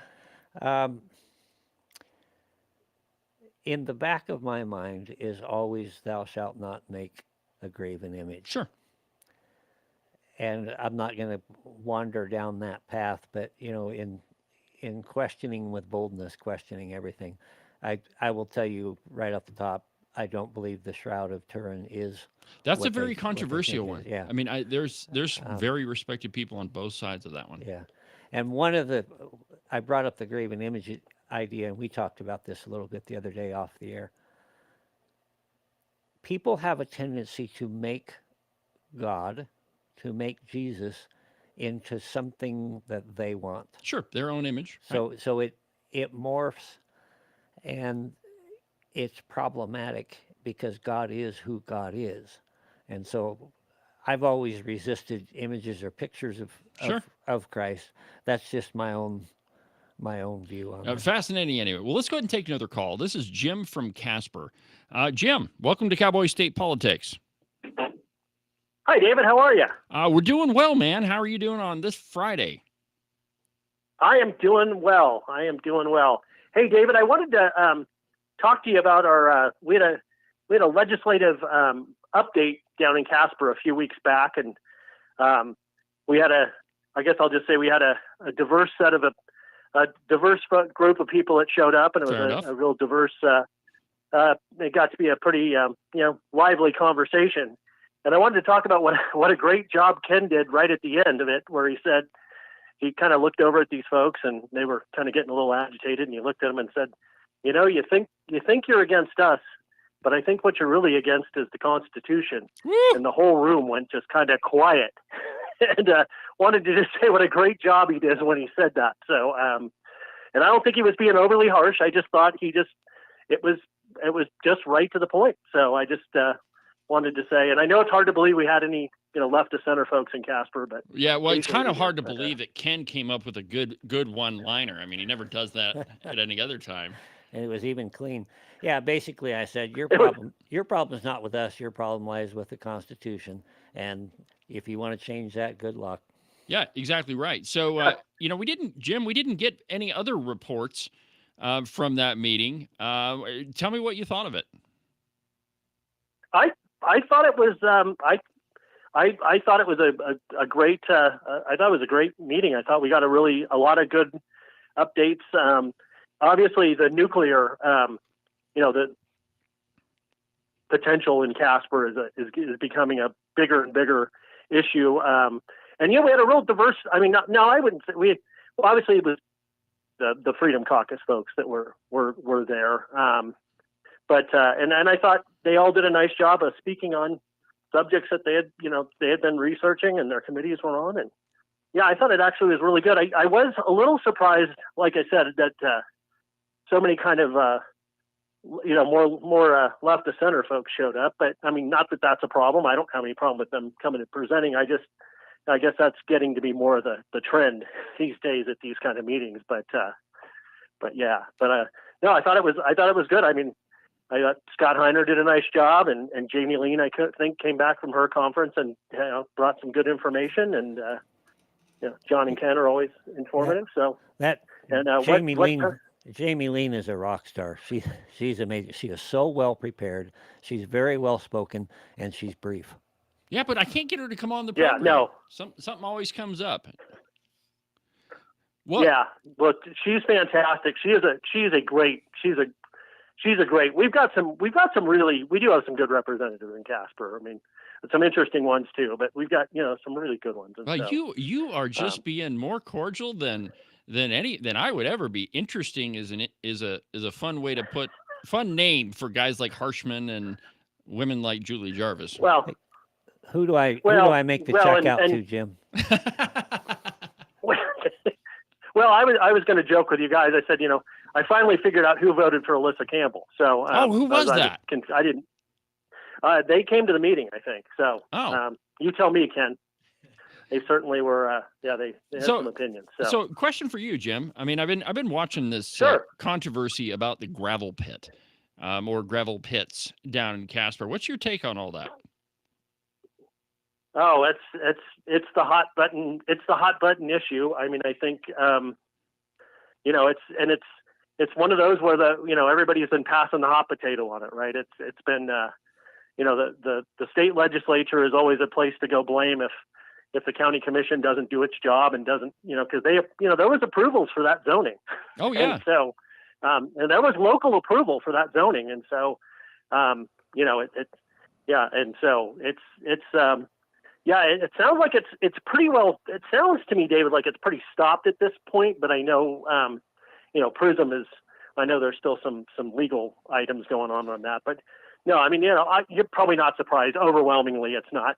In the back of my mind is always, thou shalt not make a graven image. Sure. And I'm not going to wander down that path, but, you know, in questioning with boldness, questioning everything, I will tell you right off the top, I don't believe the Shroud of Turin is. That's a very controversial one. Yeah. I mean, there's very respected people on both sides of that one. Yeah. And I brought up the graven image idea, and we talked about this a little bit the other day off the air. People have a tendency to make God, to make Jesus into something that they want. Sure, their own image. So it morphs, and it's problematic because God is who God is. And so I've always resisted images or pictures of Christ. That's just my own view on it. Fascinating anyway. Well, let's go ahead and take another call. This is Jim from Casper. Jim, welcome to Cowboy State Politics. Hi, David. How are you? We're doing well, man. How are you doing on this Friday? I am doing well. Hey, David, I wanted to talk to you about our we had a legislative update down in Casper a few weeks back, and we had I guess I'll just say we had a diverse set of a diverse group of people that showed up, and it was a real diverse. It got to be a pretty lively conversation. And I wanted to talk about what a great job Ken did right at the end of it, where he said he kind of looked over at these folks and they were kind of getting a little agitated, and he looked at them and said, you know, you think you're against us, but I think what you're really against is the Constitution. And the whole room went just kind of quiet. And wanted to just say what a great job he did when he said that. So, and I don't think he was being overly harsh. I just thought it was just right to the point. So I just wanted to say, and I know it's hard to believe we had any left of center folks in Casper, but yeah, well, it's kind of hard to believe that Ken came up with a good one-liner. I mean, he never does that at any other time. And it was even clean. Yeah, basically I said, your problem is not with us. Your problem lies with the Constitution. And if you want to change that, good luck. Yeah, exactly right. So, we didn't get any other reports from that meeting. Tell me what you thought of it. I thought it was, I thought it was a great I thought it was a great meeting. I thought we got a lot of good updates. Obviously, the nuclear, the potential in Casper is becoming a bigger and bigger issue. And we had a real diverse. I mean, no, I wouldn't say obviously it was the Freedom Caucus folks that were there. But I thought they all did a nice job of speaking on subjects that they had been researching and their committees were on. And yeah, I thought it actually was really good. I was a little surprised, like I said, that so many kind of more left of center folks showed up. But I mean, not that that's a problem. I don't have any problem with them coming and presenting. I guess that's getting to be more of the trend these days at these kind of meetings. But no, I thought it was good. I mean, I thought Scott Heiner did a nice job, and Jamie Lean, I think, came back from her conference and brought some good information. And John and Ken are always informative. Jamie Lean is a rock star. She's amazing. She is so well prepared. She's very well spoken, and she's brief. Yeah, but I can't get her to come on the program. Yeah, no. Something always comes up. What? Yeah, well, she's fantastic. She's a great. We do have some good representatives in Casper. I mean, some interesting ones too, but we've got some really good ones. And well, you are just being more cordial than I would ever be. Interesting is a fun way to put fun name for guys like Harshman and women like Julie Jarvis. Well, who do I make the check out to, Jim? Well, I was going to joke with you guys. I said, I finally figured out who voted for Alyssa Campbell. So, who was that? I didn't. They came to the meeting, I think. So, you tell me, Ken. They certainly were. They had some opinions. So, question for you, Jim. I mean, I've been watching this controversy about the gravel pit, or gravel pits down in Casper. What's your take on all that? Oh, it's the hot button. It's the hot button issue. I mean, I think it's one of those where everybody's been passing the hot potato on it, right? It's been the state legislature is always a place to go blame if the county commission doesn't do its job and doesn't because they there was approvals for that zoning. Oh yeah. And so and there was local approval for that zoning, and so it sounds like it's pretty well. It sounds to me, David, like it's pretty stopped at this point. But I know, Prism is. I know there's still some legal items going on that. But no, I mean, you're probably not surprised. Overwhelmingly, it's not.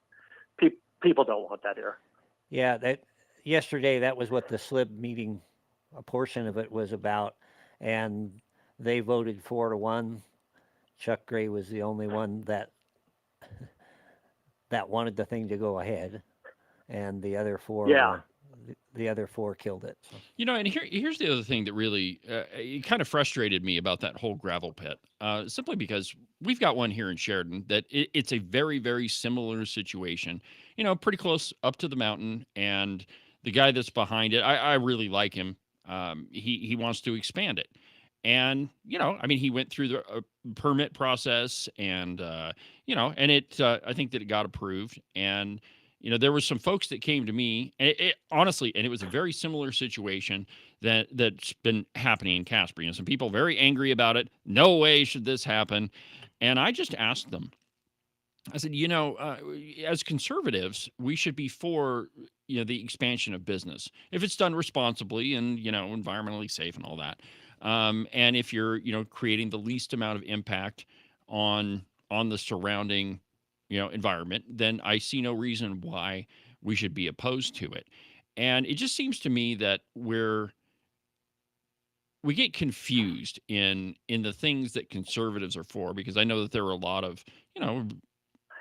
People don't want that here. Yeah, yesterday that was what the SLIB meeting, a portion of it was about, and they voted 4-1. Chuck Gray was the only one that wanted the thing to go ahead, and the other four killed it. So. And here's the other thing that really it kind of frustrated me about that whole gravel pit, simply because we've got one here in Sheridan that it's a very, very similar situation, pretty close up to the mountain, and the guy that's behind it, I really like him. He wants to expand it. And, he went through the permit process and, and it, I think that it got approved. And, there were some folks that came to me, and honestly, and it was a very similar situation that's been happening in Casper. Some people very angry about it. No way should this happen. And I just asked them, I said, as conservatives, we should be for, the expansion of business if it's done responsibly and, environmentally safe and all that. And if you're, creating the least amount of impact on the surrounding, environment, then I see no reason why we should be opposed to it. And it just seems to me that we get confused in the things that conservatives are for, because I know that there are a lot of,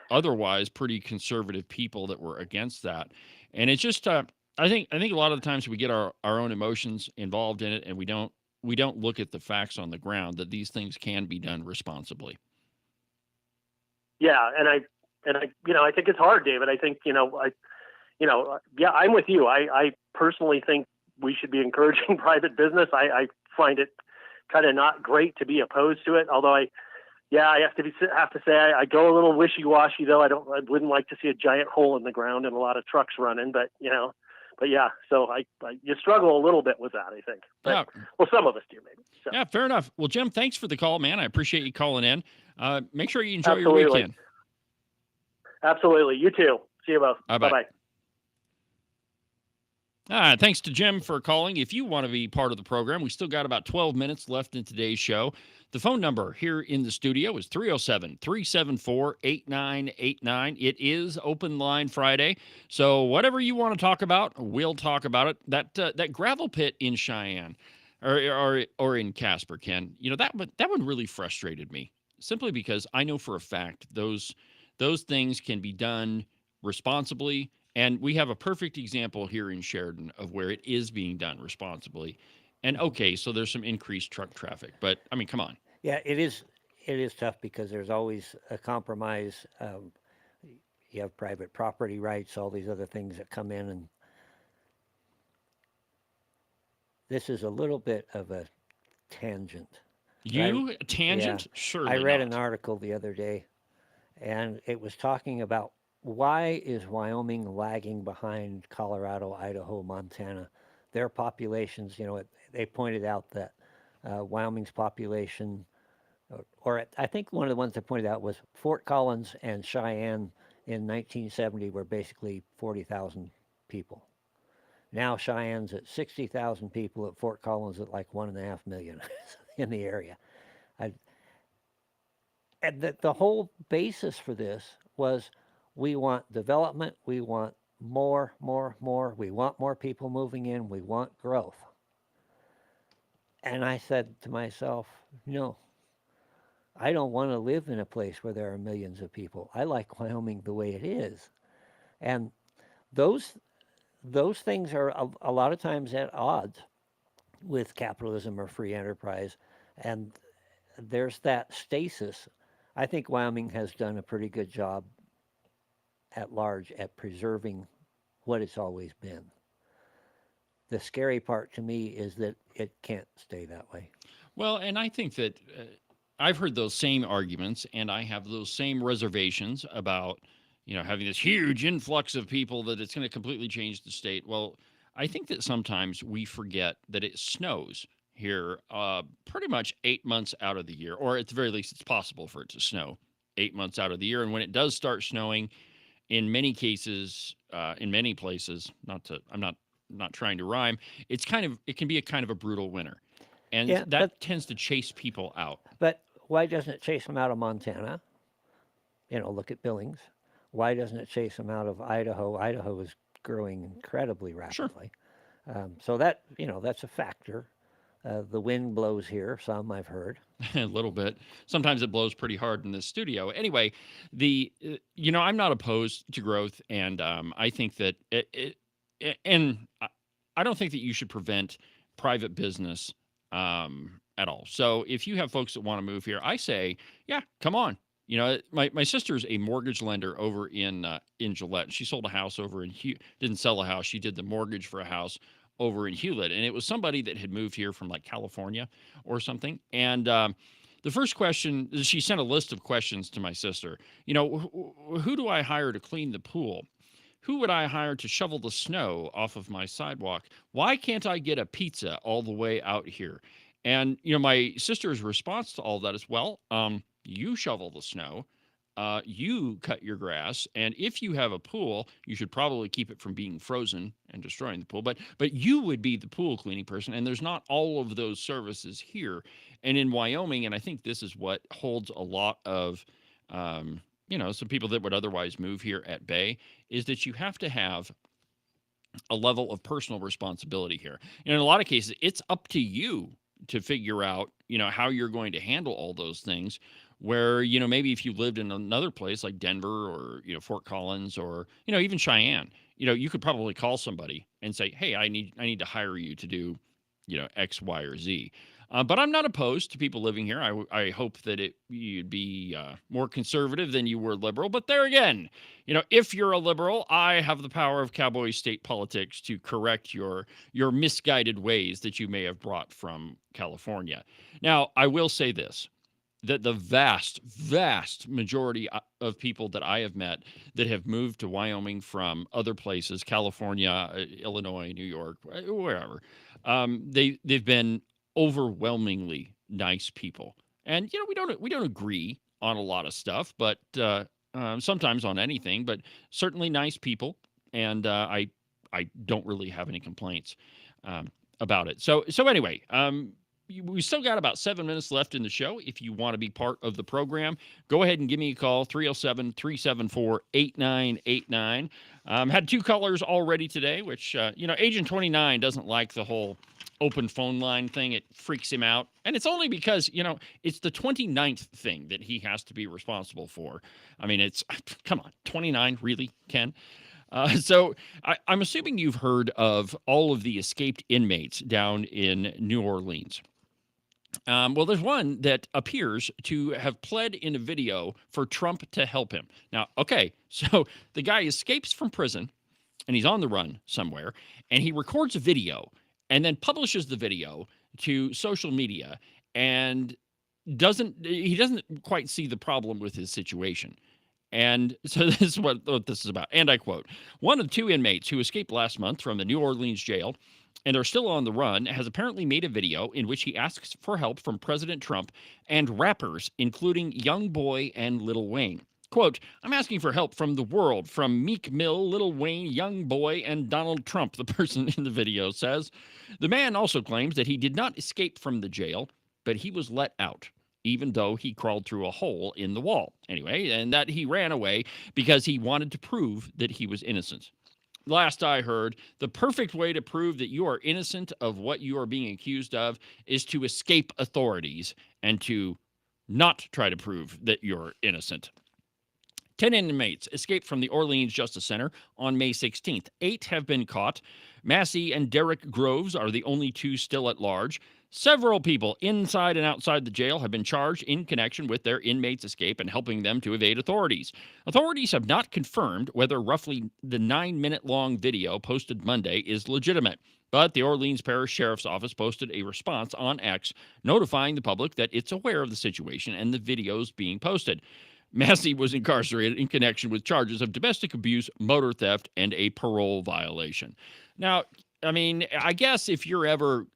otherwise pretty conservative people that were against that. And it's just, I think a lot of the times we get our own emotions involved in it, and we don't look at the facts on the ground that these things can be done responsibly. Yeah. And I think it's hard, David. I think, I'm with you. I personally think we should be encouraging private business. I find it kind of not great to be opposed to it. Although Yeah, I have to say I go a little wishy-washy though. I wouldn't like to see a giant hole in the ground and a lot of trucks running, but yeah. So you struggle a little bit with that, I think. But, Yeah. Well, some of us do maybe. So. Yeah, fair enough. Well, Jim, thanks for the call, man. I appreciate you calling in. Make sure you enjoy your weekend. Absolutely. You too. See you both. Bye-bye. Thanks to Jim for calling. If you want to be part of the program, we still got about 12 minutes left in today's show. The phone number here in the studio is 307-374-8989. It is Open Line Friday, so whatever you want to talk about, we'll talk about it. That gravel pit in Cheyenne or in Casper, Ken, that one really frustrated me, simply because I know for a fact those things can be done responsibly. And we have a perfect example here in Sheridan of where it is being done responsibly. And okay, so there's some increased truck traffic, but I mean, come on. Yeah, it is tough because there's always a compromise. You have private property rights, all these other things that come in, and this is a little bit of a tangent. A tangent? Yeah, Surely I read not. an article the other day, and it was talking about why is Wyoming lagging behind Colorado, Idaho, Montana? Their populations, they pointed out that Wyoming's population, or I think one of the ones they pointed out was Fort Collins and Cheyenne in 1970 were basically 40,000 people. Now Cheyenne's at 60,000 people, at Fort Collins at like 1.5 million in the area. And the whole basis for this was, we want development, we want more, we want more people moving in, we want growth. And I said to myself, no, I don't want to live in a place where there are millions of people. I like Wyoming the way it is. And those things are a lot of times at odds with capitalism or free enterprise. And there's that stasis. I think Wyoming has done a pretty good job at large at preserving what it's always been. The scary part to me is that it can't stay that way. Well, and I think that I've heard those same arguments, and I have those same reservations about, having this huge influx of people that it's going to completely change the state. Well, I think that sometimes we forget that it snows here pretty much 8 months out of the year, or at the very least, it's possible for it to snow 8 months out of the year. And when it does start snowing, in many cases, in many places, I'm not trying to rhyme, it can be a kind of a brutal winter. And that tends to chase people out. But why doesn't it chase them out of Montana? Look at Billings. Why doesn't it chase them out of Idaho? Idaho is growing incredibly rapidly. Sure. So that's a factor. The wind blows here, some I've heard. A little bit. Sometimes it blows pretty hard in this studio. Anyway, I'm not opposed to growth, and I think that and I don't think that you should prevent private business at all. So if you have folks that want to move here, I say, yeah, come on. My sister's a mortgage lender over in Gillette. She sold a house over in didn't sell a house. She did the mortgage for a house over in Hewlett, and it was somebody that had moved here from like California or something. And the first question, she sent a list of questions to my sister. Who do I hire to clean the pool? Who would I hire to shovel the snow off of my sidewalk? Why can't I get a pizza all the way out here? And my sister's response to all that is, well, you shovel the snow. You cut your grass, and if you have a pool, you should probably keep it from being frozen and destroying the pool. But you would be the pool cleaning person, and there's not all of those services here. And in Wyoming, and I think this is what holds a lot of, some people that would otherwise move here at bay, is that you have to have a level of personal responsibility here. And in a lot of cases, it's up to you to figure out, how you're going to handle all those things. Where, maybe if you lived in another place like Denver or, Fort Collins or, even Cheyenne, you could probably call somebody and say, hey, I need to hire you to do, X, Y, or Z. But I'm not opposed to people living here. I hope that you'd be more conservative than you were liberal. But there again, if you're a liberal, I have the power of cowboy state politics to correct your misguided ways that you may have brought from California. Now, I will say this. that the vast majority of people that I have met that have moved to Wyoming from other places, California, Illinois, New York, wherever, they've been overwhelmingly nice people. And we don't agree on a lot of stuff, but sometimes on anything, but certainly nice people. And I don't really have any complaints about it. So anyway, we still got about 7 minutes left in the show. If you want to be part of the program, go ahead and give me a call, 307-374-8989. Had 2 callers already today, which, Agent 29 doesn't like the whole open phone line thing. It freaks him out. And it's only because, it's the 29th thing that he has to be responsible for. I mean, come on, 29, really, Ken? So I'm assuming you've heard of all of the escaped inmates down in New Orleans. Well, there's one that appears to have pled in a video for Trump to help him. Now, okay, so the guy escapes from prison, and he's on the run somewhere, and he records a video and then publishes the video to social media and doesn't quite see the problem with his situation. And so this is what this is about. And I quote, "One of 2 inmates who escaped last month from the New Orleans jail and are still on the run has apparently made a video in which he asks for help from President Trump and rappers, including Young Boy and Lil Wayne. Quote, I'm asking for help from the world, from Meek Mill, Lil Wayne, Young Boy, and Donald Trump," the person in the video says. The man also claims that he did not escape from the jail, but he was let out, even though he crawled through a hole in the wall. Anyway, and that he ran away because he wanted to prove that he was innocent. Last I heard, the perfect way to prove that you are innocent of what you are being accused of is to escape authorities and to not try to prove that you're innocent. 10 inmates escaped from the Orleans Justice Center on May 16th. 8 have been caught. Massey and Derek Groves are the only 2 still at large. Several people inside and outside the jail have been charged in connection with their inmates' escape and helping them to evade authorities. Authorities have not confirmed whether roughly the 9-minute-long video posted Monday is legitimate, but the Orleans Parish Sheriff's Office posted a response on X notifying the public that it's aware of the situation and the videos being posted. Massey was incarcerated in connection with charges of domestic abuse, motor theft, and a parole violation. Now, I mean, I guess if you're ever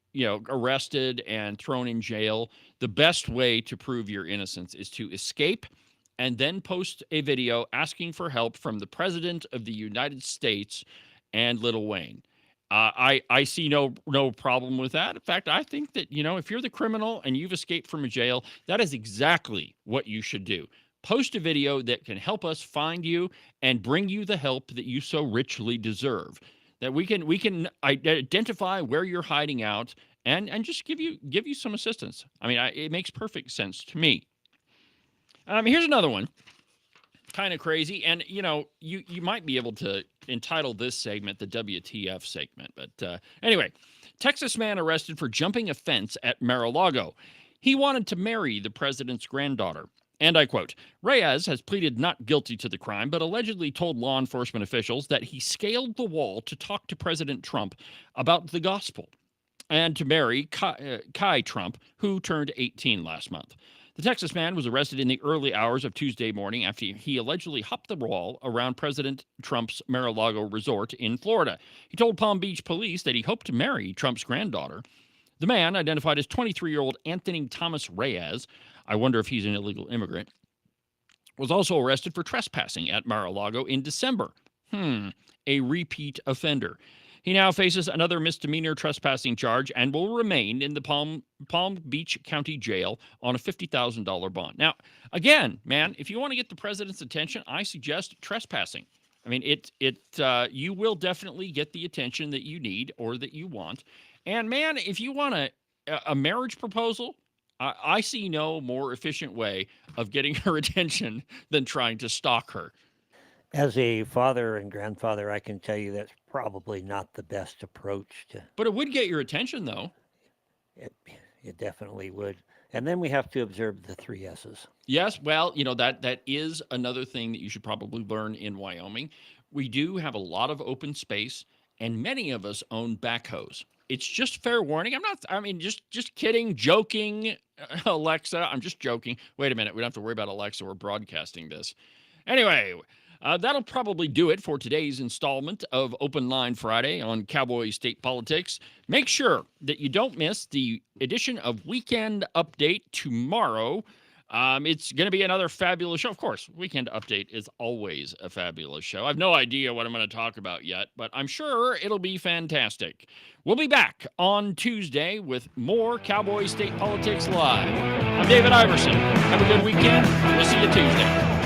arrested and thrown in jail, the best way to prove your innocence is to escape and then post a video asking for help from the President of the United States and Lil Wayne. I see no problem with that. In fact, I think that, if you're the criminal and you've escaped from a jail, that is exactly what you should do. Post a video that can help us find you and bring you the help that you so richly deserve. That we can identify where you're hiding out and just give you some assistance. I mean, it makes perfect sense to me. Here's another one, kind of crazy, and you might be able to entitle this segment the WTF segment. But anyway, Texas man arrested for jumping a fence at Mar-a-Lago. He wanted to marry the president's granddaughter. And I quote, Reyes has pleaded not guilty to the crime, but allegedly told law enforcement officials that he scaled the wall to talk to President Trump about the gospel and to marry Kai Trump, who turned 18 last month. The Texas man was arrested in the early hours of Tuesday morning after he allegedly hopped the wall around President Trump's Mar-a-Lago resort in Florida. He told Palm Beach police that he hoped to marry Trump's granddaughter. The man, identified as 23-year-old Anthony Thomas Reyes, I wonder if he's an illegal immigrant, was also arrested for trespassing at Mar-a-Lago in December. A repeat offender. He now faces another misdemeanor trespassing charge and will remain in the Palm Beach County Jail on a $50,000 bond. Now, again, man, if you want to get the president's attention, I suggest trespassing. I mean, you will definitely get the attention that you need or that you want. And man, if you want a marriage proposal, I see no more efficient way of getting her attention than trying to stalk her. As a father and grandfather, I can tell you that's probably not the best approach to. But it would get your attention, though. It definitely would. And then we have to observe the 3 S's. Yes, well, that is another thing that you should probably learn in Wyoming. We do have a lot of open space, and many of us own backhoes. It's just fair warning. Just kidding, joking, Alexa. I'm just joking. Wait a minute. We don't have to worry about Alexa. We're broadcasting this. Anyway, that'll probably do it for today's installment of Open Line Friday on Cowboy State Politics. Make sure that you don't miss the edition of Weekend Update tomorrow. It's going to be another fabulous show. Of course, Weekend Update is always a fabulous show. I have no idea what I'm going to talk about yet, but I'm sure it'll be fantastic. We'll be back on Tuesday with more Cowboy State Politics Live. I'm David Iverson. Have a good weekend. We'll see you Tuesday.